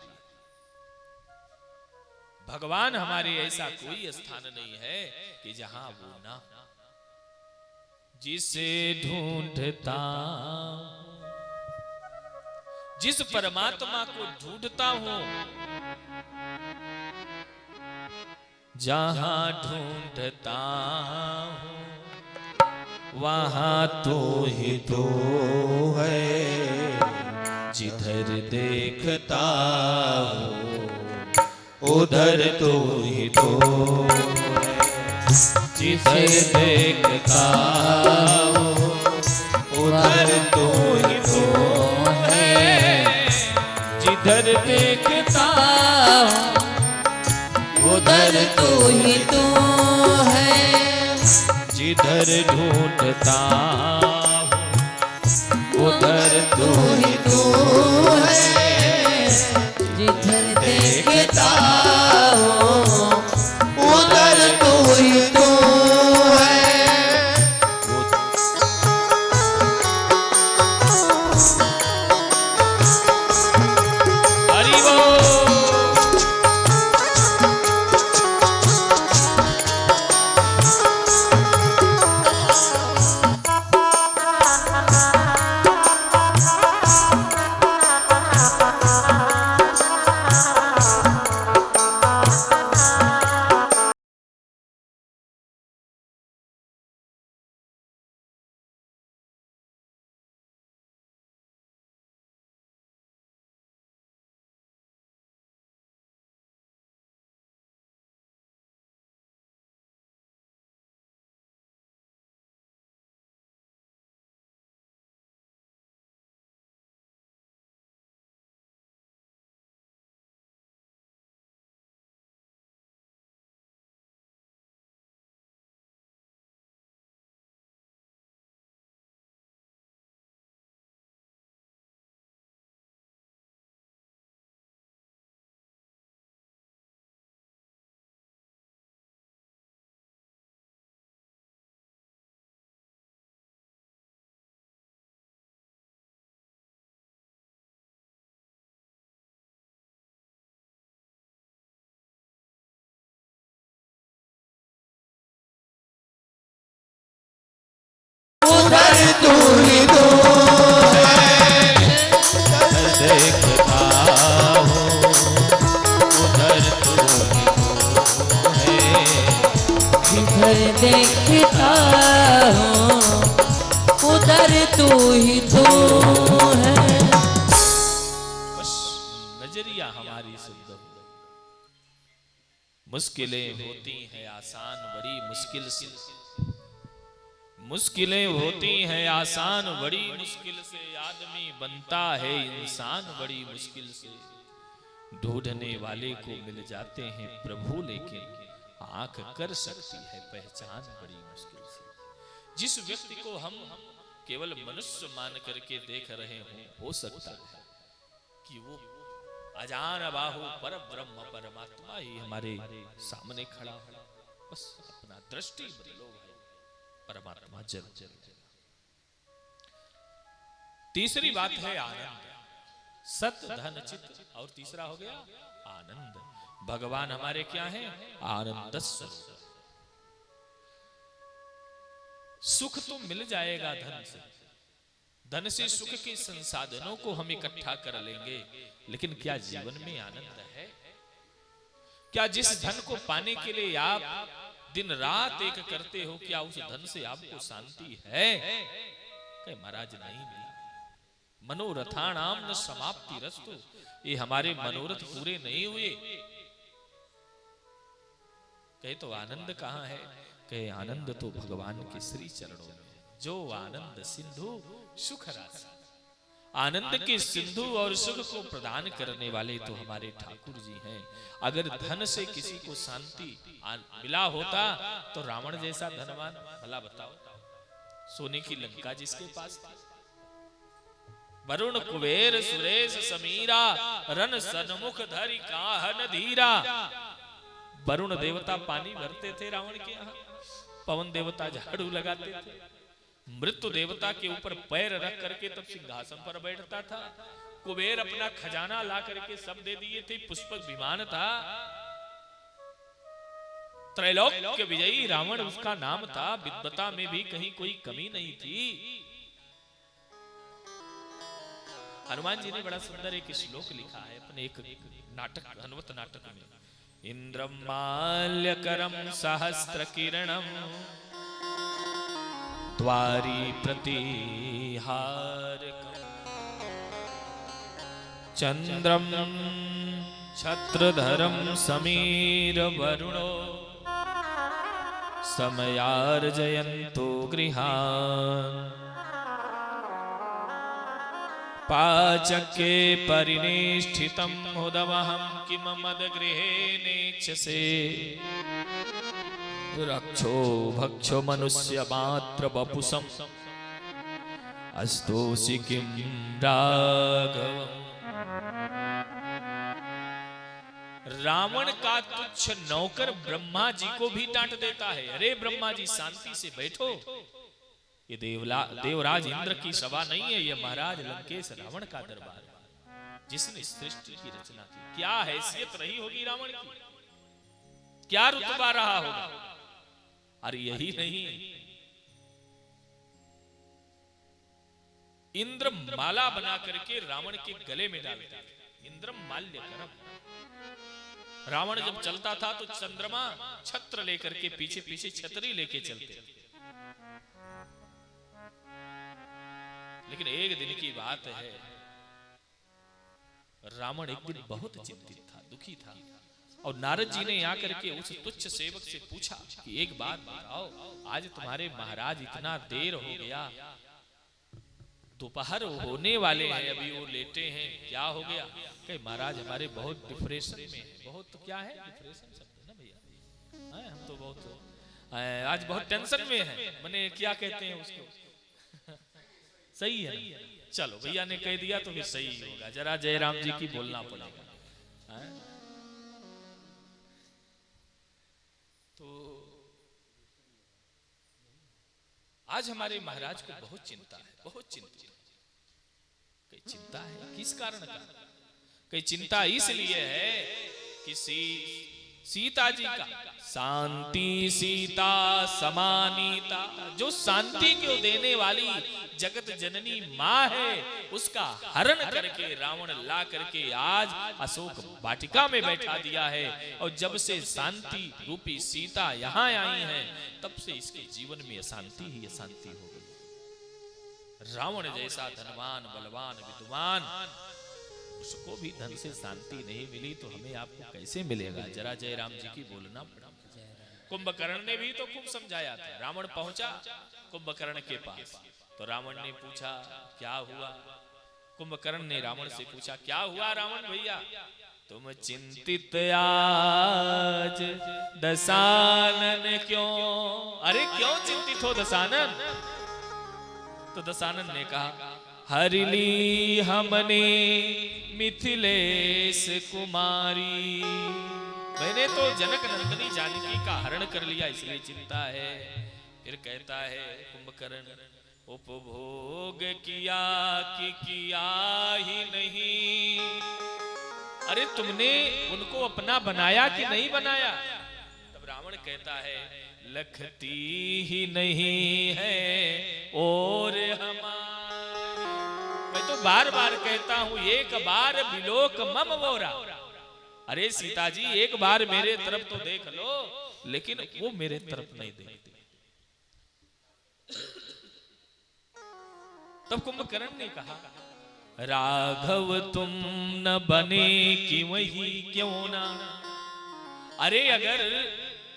Speaker 1: भगवान हमारे ऐसा कोई स्थान नहीं है कि जहां वो ना, जिसे ढूंढता, जिस परमात्मा को ढूंढता हूं, जहां ढूंढता हूं वहां तो ही तो है, जिधर देखता हूं उधर तो ही तो है, जिधर देखता हूं उधर तो ही तो है, जिधर देखता हूं
Speaker 3: उधर तो ही तो है,
Speaker 1: जिधर ढूंढता हूं उधर तो ही तो है,
Speaker 3: जिधर देखता हूँ उधर तो ही तो है।
Speaker 1: हरि बोल।
Speaker 2: उधर तू ही तो है, देखता हूँ उधर तू ही तो है,
Speaker 3: जिधर देखता हूँ उधर तो ही तो है।
Speaker 1: बस नजरिया हमारी शुद्ध हो। मुश्किलें होती हैं आसान बड़ी मुश्किल से, मुश्किलें होती हैं आसान बड़ी मुश्किल से, आदमी बनता है इंसान बड़ी मुश्किल से। ढूंढने वाले को मिल जाते हैं प्रभु, लेकिन आंख कर सकती है पहचान बड़ी मुश्किल से। जिस व्यक्ति को हम केवल मनुष्य मान करके देख रहे हो सकता है कि वो अजान बाहु पर ब्रह्म परमात्मा ही हमारे सामने खड़ा हो। बस अपना दृष्टि बदलो भाई, परमात्मा जल जल। तीसरी बात है आनंद, सत धन चित्त, और तीसरा हो गया आनंद। भगवान हमारे क्या है? आनंद स्वरूप। सुख तो मिल जाएगा धन से, धन से सुख के संसाधनों को हम इकट्ठा कर लेंगे, लेकिन क्या जीवन में आनंद है? क्या जिस धन को पाने के लिए आप दिन रात एक करते हो, क्या उस धन से आपको शांति है? कहे महाराज नहीं मिला। मनोरथाणाम न समाप्ति रस्तु, ये हमारे मनोरथ पूरे नहीं हुए। कहे तो आनंद कहां है? कहे आनंद तो भगवान के श्री चरणों में। जो आनंद सिंधु सुख राशि, आनंद के सिंधु और सुख को प्रदान करने वाले तो हमारे ठाकुर जी हैं। अगर धन से किसी को शांति मिला होता तो रावण जैसा धनवान, भला बताओ, सोने की लंका जिसके पास थी, वरुण कुबेर सुरेश समीरा, रन सन्मुख धरि काहन धीरा। वरुण देवता पानी भरते थे रावण के यहाँ, पवन देवता झाड़ू लगाते थे, मृत्यु देवता के ऊपर पैर रख करके तब सिंहासन पर बैठता था, कुबेर अपना खजाना ला करके सब दे दिए थे, पुष्पक विमान था, त्रैलोक्य विजयी रावण उसका नाम था, विद्वता में भी कहीं कोई कमी नहीं थी। हनुमान जी ने बड़ा सुंदर एक श्लोक लिखा है अपने एक नाटक, हनुमत नाटक में। इंद्रम माल्यकरम सहस्त्र किरणम द्वारी प्रतिहारकम चंद्रम छत्रधरम समीर वरुणो समयार्जयन्तो गृहान् पाचके परिनिष्ठितं मुदमहं किम मदगृहे नेच्छसे रक्षो भक्षो मनुष्य मात्र वपुषम् अस्तोषि किं राघवम्। रावण का तुच्छ नौकर ब्रह्मा जी को भी डांट देता है, अरे ब्रह्मा जी शांति से बैठो, ये देवराज इंद्र की सभा नहीं है, ये महाराज लंकेश रावण का दरबार है, जिसने सृष्टि की रचना की। क्या हैसियत रही होगी रावण की, क्या रुतबा रहा होगा। अरे यही नहीं, इंद्र माला बना करके रावण के गले में डालते, इंद्रम माल्यकरम। रावण जब चलता था तो चंद्रमा छत्र लेकर के पीछे पीछे छतरी लेके चलते। लेकिन एक दिन की बात है, रावण एक दिन बहुत चिंतित था, दुखी था, और नारद जी ने आकर के उस तुच्छ सेवक से पूछा कि एक बात बताओ, आज तुम्हारे महाराज इतना देर हो गया, दोपहर होने वाले हैं, अभी वो लेटे हैं, क्या हो गया? कहे महाराज हमारे बहुत डिप्रेशन में है। बहुत क्या है डिप्रेशन शब्द ना भैया, हम तो बहुत आज बहुत टेंशन में है, मैंने क्या कहते हैं उसको, सही है ना? चलो भैया ने कह दिया तो फिर सही होगा, जरा जयराम जी की बोलना पड़ेगा। तो आज हमारे महाराज को बहुत चिंता है, बहुत चिंतित। कई चिंता है किस कारण का? कई चिंता इसलिए है कि सीता जी का शांति सीता समानीता, जो शांति को देने वाली जगत जननी माँ है, उसका हरण करके रावण ला करके आज अशोक वाटिका में बैठा दिया है। और जब से शांति रूपी सीता यहाँ आई है, तब से इसके जीवन में अशांति ही अशांति हो गई। रावण जैसा धनवान बलवान विद्वान, उसको भी धन से शांति नहीं मिली तो हमें आपको कैसे मिलेगा? जरा जयराम जी की बोलना पड़ा। कुंभकर्ण ने भी तो खूब समझाया था। रावण पहुंचा कुंभकर्ण के पास, तो रावण ने पूछा क्या हुआ? कुंभकर्ण ने रावण से पूछा क्या हुआ रावण भैया? तुम चिंतित आज दशानन क्यों? अरे क्यों चिंतित हो दशानन? तो दशानन ने कहा हरिली हमने मिथिलेश कुमारी, मैंने तो जनक नंदनी जानकी का हरण कर लिया, इसलिए चिंता है। फिर कहता है कुंभकर्ण उपभोग किया कि किया ही नहीं? अरे तुमने उनको अपना बनाया कि नहीं बनाया? तब रावण कहता है लखती ही नहीं है और हमारी, बार बार कहता हूं, एक बार बिलोक मम वोरा। अरे सीता जी, एक बार मेरे तरफ तो देख लो, लेकिन वो मेरे तरफ नहीं देखती। तब कुंभकर्ण ने कहा, राघव तुम न बने कि वही क्यों ना। अरे अगर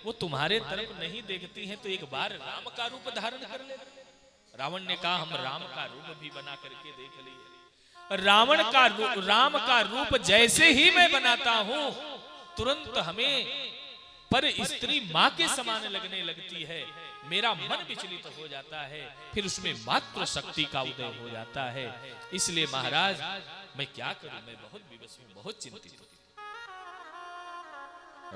Speaker 1: वो तुम्हारे तरफ नहीं देखती हैं तो एक बार राम का रूप धारण कर ले। रावण ने कहा, हम राम का रूप भी बना करके देख लिए। राम का रूप जैसे ही मैं बनाता हूं, तुरंत हमें पर स्त्री मां के समान लगने लगती है। मेरा मन विचलित हो जाता है, फिर उसमें मात्र शक्ति का उदय हो जाता है। इसलिए महाराज, मैं क्या करूं, मैं बहुत विवश हूं, बहुत चिंतित हूं।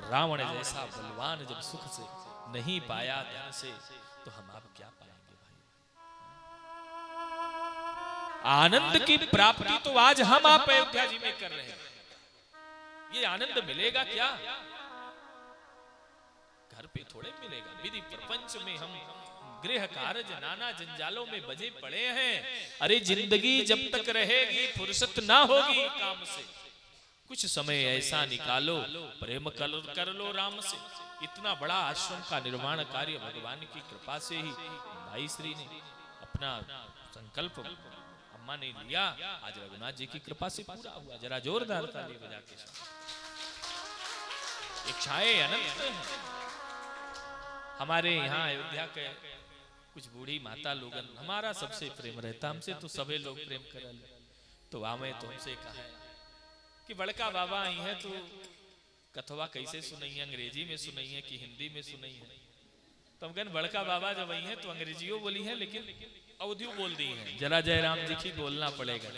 Speaker 1: रावण जैसा बलवान जब सुख से नहीं पाया धन से, तो हम आप क्या पाएंगे भाई। आनंद की प्राप्ति तो आज हम आप अयोध्या जी में कर रहे हैं, ये आनंद मिलेगा क्या? घर पे थोड़े मिलेगा। विधि प्रपंच में हम गृह कार्य नाना जंजालों में बजे पड़े हैं। अरे जिंदगी जब तक रहेगी, फुर्सत ना होगी काम से। कुछ समय ऐसा निकालो, प्रेम कर लो राम से। इतना बड़ा आश्रम का निर्माण कार्य भगवान की कृपा से ही भाई श्री ने अपना संकल्प अम्मा ने लिया, आज रघुनाथ जी की कृपा से पूरा हुआ। जरा जोरदार ताली बजा के। इच्छाएं अनंत हैं। हमारे यहाँ अयोध्या के कुछ बूढ़ी माता लोगन, हमारा सबसे प्रेम रहता, हमसे तो सभी लोग प्रेम कर। तो हमें तो हमसे कहा कि बड़का बाबा आई है तो कथवा कैसे सुनाई है, अंग्रेजी में सुनाई है कि हिंदी में सुनाई है। तो हम कहते बड़का बाबा जब आई है तो अंग्रेजियों बोली है, लेकिन अवधियों बोल दी है। जरा जयराम जी की बोलना पड़ेगा।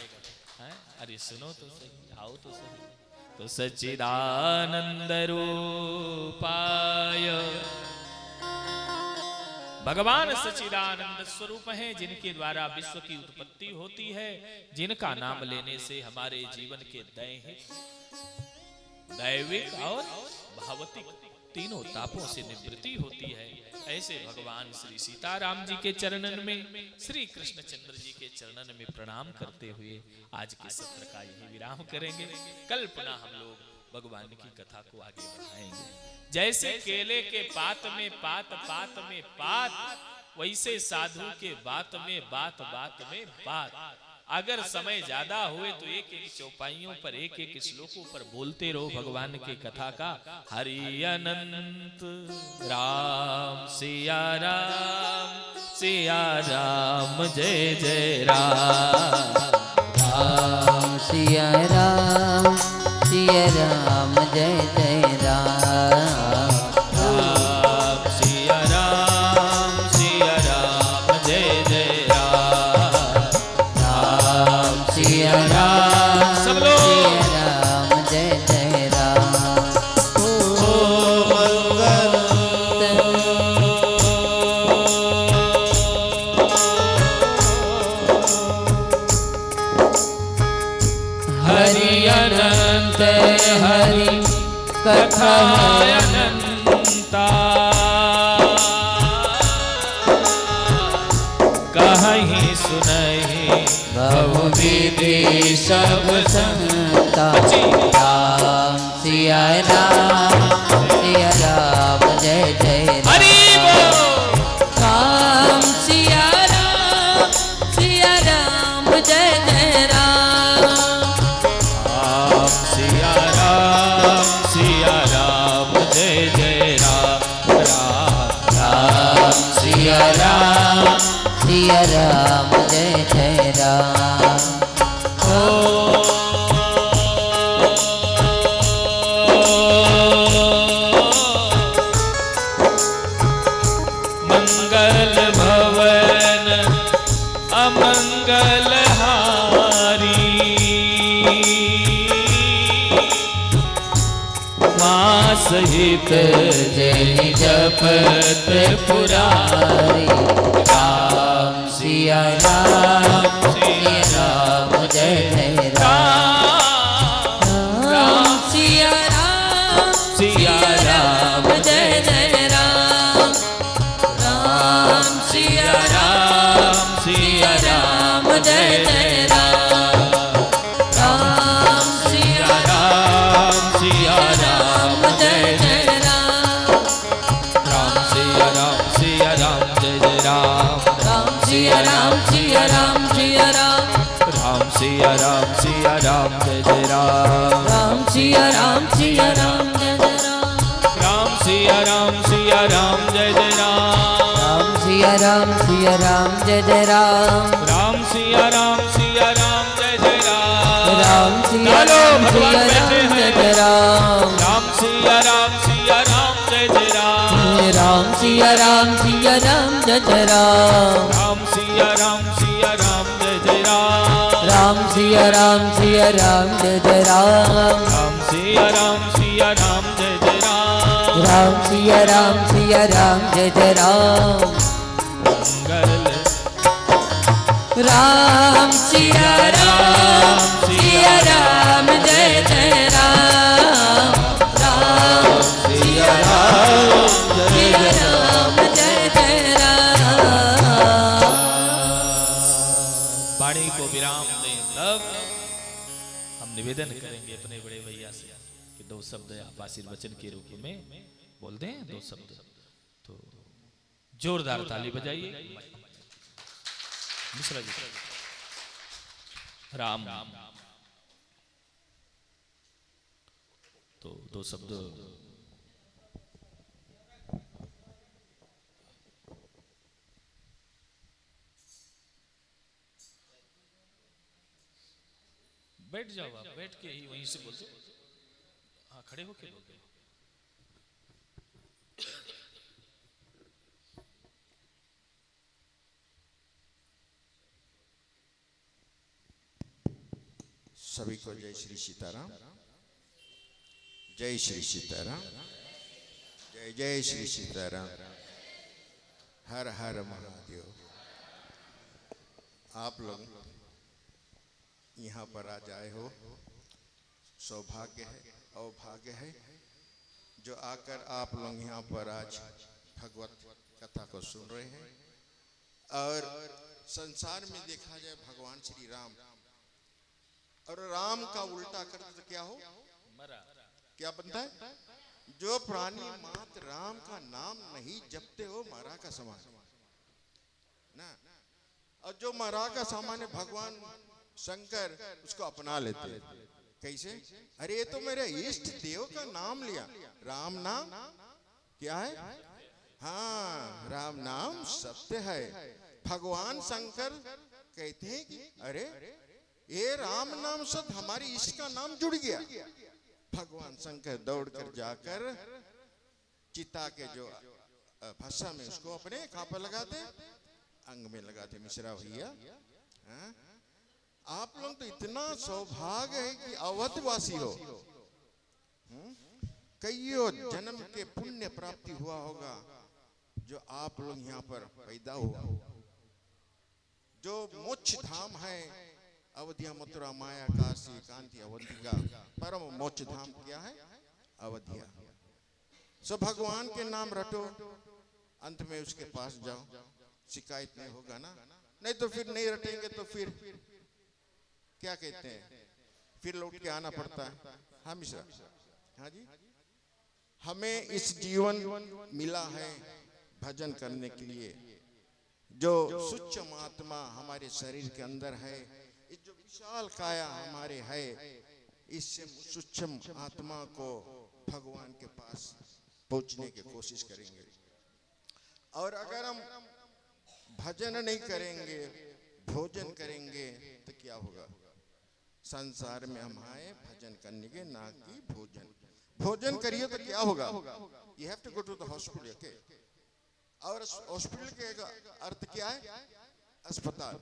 Speaker 1: अरे सुनो तो सही, आओ तो सही। तो सच्चिदानंद रूपाय, भगवान सच्चिदानंद स्वरूप हैं, जिनके द्वारा विश्व की उत्पत्ति होती है, जिनका नाम लेने से हमारे जीवन के दैविक और भावतिक तीनों तापों से निवृत्ति होती है। ऐसे भगवान श्री सीताराम जी के चरणन में, श्री कृष्णचंद्र जी के चरणन में प्रणाम करते हुए आज के सत्र का यही विराम करेंगे। कल पुनः हम लोग भगवान की कथा को आगे बढ़ाएंगे। जैसे केले के पात में पात, पात में पात, वैसे साधु के बात में बात, बात में बात। अगर समय ज्यादा हुए तो एक एक चौपाइयों पर, एक एक श्लोकों पर बोलते रहो भगवान की कथा का। हरि अनंत राम सिया राम, सिया राम जय जय राम।
Speaker 3: राम सिया राम, सिया राम जय जय राम।
Speaker 1: राम सिया राम, सिया राम जय जय राम।
Speaker 3: राम सिया राम,
Speaker 1: सब लोग
Speaker 3: सिया राम जय जय राम।
Speaker 1: हरि अनंत
Speaker 3: हरि कथा
Speaker 1: अनंता, कहीं सुनहि
Speaker 3: बहु विधि सब संता। राम सिया राम, सिया राम जय जय राम। राम सिया राम, सिया राम जय जय राम।
Speaker 1: राम सिया राम, सिया राम जय जय राम।
Speaker 3: राम सिया राम, सिया राम जय जय राम।
Speaker 1: मंगल भवन अमंगल हारी, मां सहित
Speaker 3: जय जपत पुरारी। राम सिया राम, सिया राम जय जय राम। राम सिया राम, सिया राम जय जय राम। राम सिया राम, सिया राम जय जय राम।
Speaker 1: सिया राम जय जय राम।
Speaker 3: राम सिया राम जय जय राम।
Speaker 1: राम सिया राम जय जय राम।
Speaker 3: राम सिया राम जय जय राम।
Speaker 1: राम सिया राम जय जय राम।
Speaker 3: राम सिया राम जय जय राम।
Speaker 1: राम सिया राम जय जय राम।
Speaker 3: राम सिया राम जय जय राम।
Speaker 1: राम सिया राम जय जय राम।
Speaker 3: राम सिया राम जय जय राम।
Speaker 1: राम सिया राम जय जय राम।
Speaker 3: राम सिया राम जय जय राम।
Speaker 1: मंगल
Speaker 3: राम सिया राम जय जय राम। राम सिया राम जय जय राम।
Speaker 1: वाणी को विराम दें तब हम निवेदन करेंगे अपने बड़े भैया से कि दो शब्द आप आशीर्वचन के रूप में बोल दें। दो शब्द तो जोरदार ताली बजाइए। मिश्रा जी राम तो दो शब्द बैठ जाओ, आप बैठ के ही वहीं से बोल दो। हाँ खड़े होके बोल दो।
Speaker 2: सभी को जय श्री सीताराम। जय श्री सीताराम। जय जय श्री सीताराम। हर हर महादेव। आप लोग यहाँ पर आ जाए हो, सौभाग्य है, अवभाग्य है जो आकर आप लोग यहाँ पर आज भगवत कथा को सुन रहे हैं। और संसार में देखा जाए भगवान श्री राम और राम का उल्टा करते तो क्या हो, क्या बनता है? जो प्राणी मात्र राम का नाम नहीं जपते हो मरा का समान ना, और जो मरा का सामान है भगवान शंकर उसको अपना लेते। कैसे? अरे ये तो मेरे इष्ट देव का नाम लिया। राम नाम क्या है? हाँ, राम नाम सत्य है। भगवान शंकर कहते हैं कि अरे ये राम नाम से हमारी इष्ट का नाम जुड़ गया। भगवान शंकर दौड़कर जाकर चिता के जो भाषा में उसको अपने कहाँ पर लगाते? अंग में लगाते। मिश्रा भैया, आप लोग तो इतना सौभाग्य है कि अवधवासी हो। कईयों जन्म के पुण्य प्राप्ति हुआ होगा जो आप लोग यहाँ पर पैदा हुआ। जो मोक्ष धाम है अवधिया, मथुरा, माया, काशी, कांति, अवंतिका, परम मोक्ष धाम क्या है? अवधिया। सो भगवान के नाम रटो, अंत में उसके पास जाओ, शिकायत नहीं होगा ना। नहीं तो फिर नहीं रटेंगे तो फिर क्या कहते हैं, फिर लौट के आना पड़ता है। हाँ मिश्रा, हाँ जी, हमें इस जीवन मिला है भजन करने के लिए। जो सूक्ष्म आत्मा हमारे शरीर के अंदर है, जो विशाल काया हमारे है, इससे सूक्ष्म आत्मा को भगवान के पास पहुंचने की कोशिश करेंगे। और अगर हम भजन नहीं करेंगे, भोजन करेंगे तो क्या होगा? संसार में हम आए भजन करने के, ना कि भोजन। भोजन करिए तो क्या होगा? You have to go to the hospital. Okay, और हॉस्पिटल के अर्थ क्या है? अस्पताल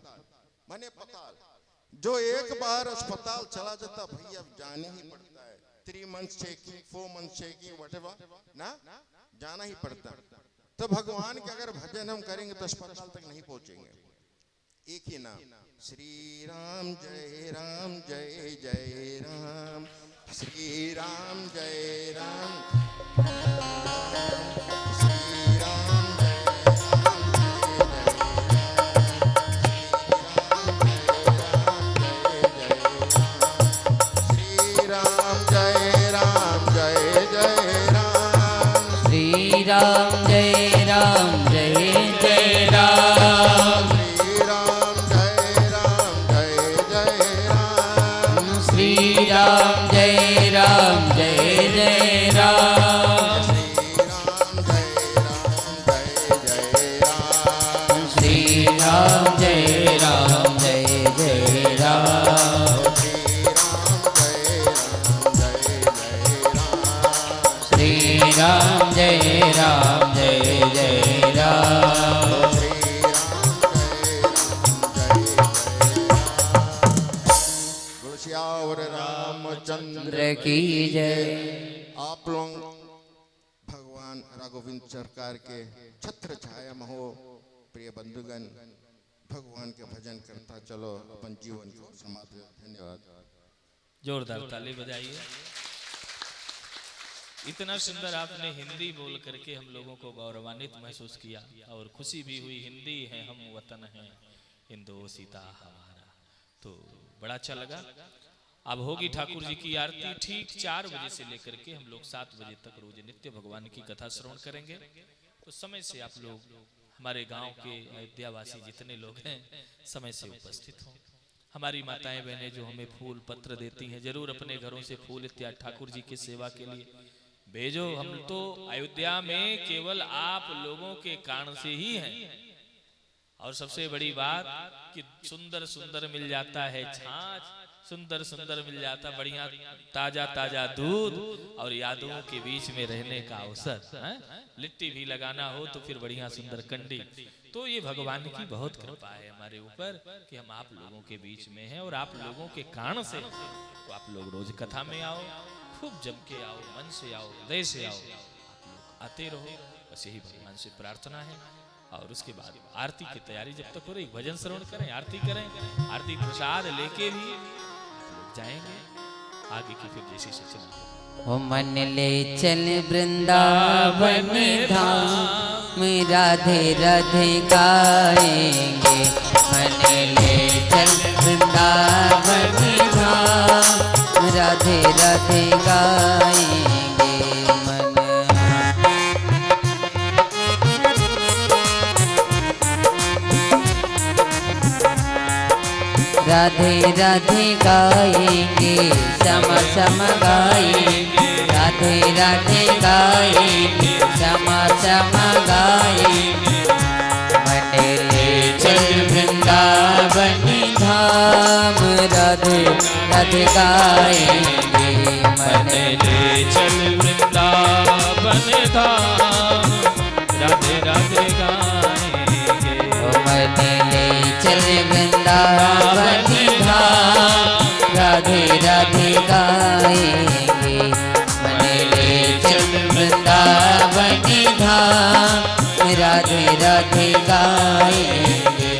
Speaker 2: माने पताल। जो एक बार अस्पताल चला जाता भैया जाने ही पड़ता है। 3 months checking, 4 months checking, whatever ना, जाना ही पड़ता। तो भगवान के अगर भजन हम करेंगे तो अस्पताल तक नहीं पहुंचेंगे। एक ही नाम, श्री राम जय राम जय जय राम, श्री राम जय राम।
Speaker 3: राम जय राम जय जय राम।
Speaker 2: श्री राम जय राम जय जय राम। सियावर रामचंद्र
Speaker 3: चंद्र की जय।
Speaker 2: आप लोग भगवान राघवेंद्र सरकार के छत्र छाया में हो। प्रिय बंधुगण, भगवान के भजन करता चलो, अपन जीवन को समाप्त। धन्यवाद।
Speaker 1: जोरदार ताली बजाइए। इतना सुंदर आपने हिंदी बोल करके हम लोगों को गौरवान्वित महसूस किया और खुशी भी हुई। हिंदी है हम वतन हैं, हिंदोसिता हमारा, तो बड़ा अच्छा लगा। अब होगी ठाकुर जी की आरती ठीक 4 बजे से लेकर के हम लोग 7 बजे तक रोज नित्य भगवान की कथा श्रवण करेंगे। तो समय से आप लोग, हमारे गांव के अयोध्यावासी जितने लोग हैं, समय से उपस्थित हों। हमारी माताएं बहनें जो हमें फूल पत्र देती हैं, जरूर अपने घरों से फूल इत्यादि ठाकुर जी की सेवा के लिए भेजो। हम तो अयोध्या में केवल आप लोगों के कारण से ही हैं। और सबसे बड़ी बात कि सुंदर सुंदर मिल जाता है छाछ, सुंदर सुंदर मिल जाता बढ़िया ताजा ताजा दूध, और यादों के बीच में रहने का अवसर। लिट्टी भी लगाना हो तो फिर बढ़िया सुंदर कंडी। तो ये भगवान की बहुत कृपा है हमारे ऊपर कि हम आप लोगों के बीच में हैं, और आप लोगों के कारण से तो आप लोग रोज कथा में आओ, खूब जम के आओ, मन से आओ, हृदय से आओ, आप लोग आते रहो। बस यही भगवान से प्रार्थना है। और उसके बाद आरती की तैयारी जब तक हो रही, भजन श्रवण करें, आरती करें, आरती प्रसाद लेके भी आप लोग जाएंगे आगे की फिर जैसी सूचना।
Speaker 3: ओ मन ले चल वृंदावन धाम, राधे राधे गाएंगे। मन ले चल वृंदावन धाम, राधे राधे गाएंगे। मन राधे राधे गाएंगे, सम सम गाएंगे। राधे राधे गाएंगे, सम सम गाएंगे। मन ले चल वृंदावन धाम, राधे राधे गाएंगे। मन
Speaker 1: ले चल वृंदावन धाम, राधे राधे गाएंगे।
Speaker 3: मन ले चल वृंदावन धाम, राधे राधे गाएंगे। मन ले चल वृंदावन धाम, राधे राधे गाएंगे।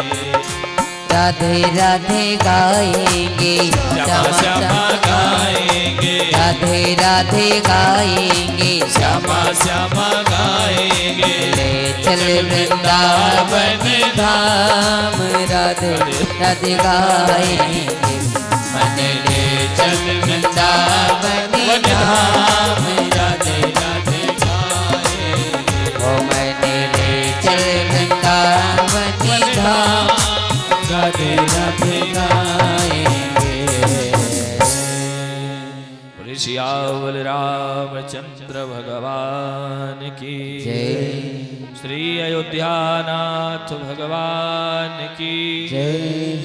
Speaker 3: राधे राधे गाएंगे,
Speaker 1: श्यामा श्यामा गाएंगे।
Speaker 3: राधे राधे गाएंगे,
Speaker 1: श्यामा श्यामा गाएंगे।
Speaker 3: ले चल वृंदावन धाम, राधे राधे गाएंगे। मन ले चल वृंदावन धाम, राधे राधे गाएंगे। ओ मन ले चल वृंदावन धाम, राधे राधे गाएंगे।
Speaker 1: बोले सियावर रामचंद्र भगवान की
Speaker 3: जय।
Speaker 1: श्री अयोध्यानाथ भगवान की
Speaker 3: जय।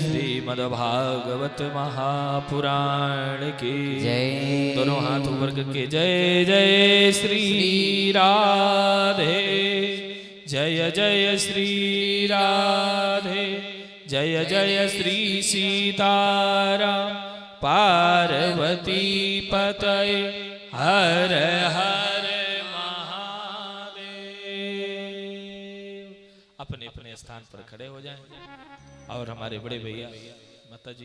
Speaker 1: श्रीमद्भागवत महापुराण की
Speaker 3: जय।
Speaker 1: दोनों हाथ ऊपर करके जय जय श्री राधे, जय जय श्री राधे, जय जय श्री सीताराम। पार्वती पतये हर हर महादेव। अपने अपने स्थान पर खड़े हो जाएं और हमारे बड़े भैया माता जी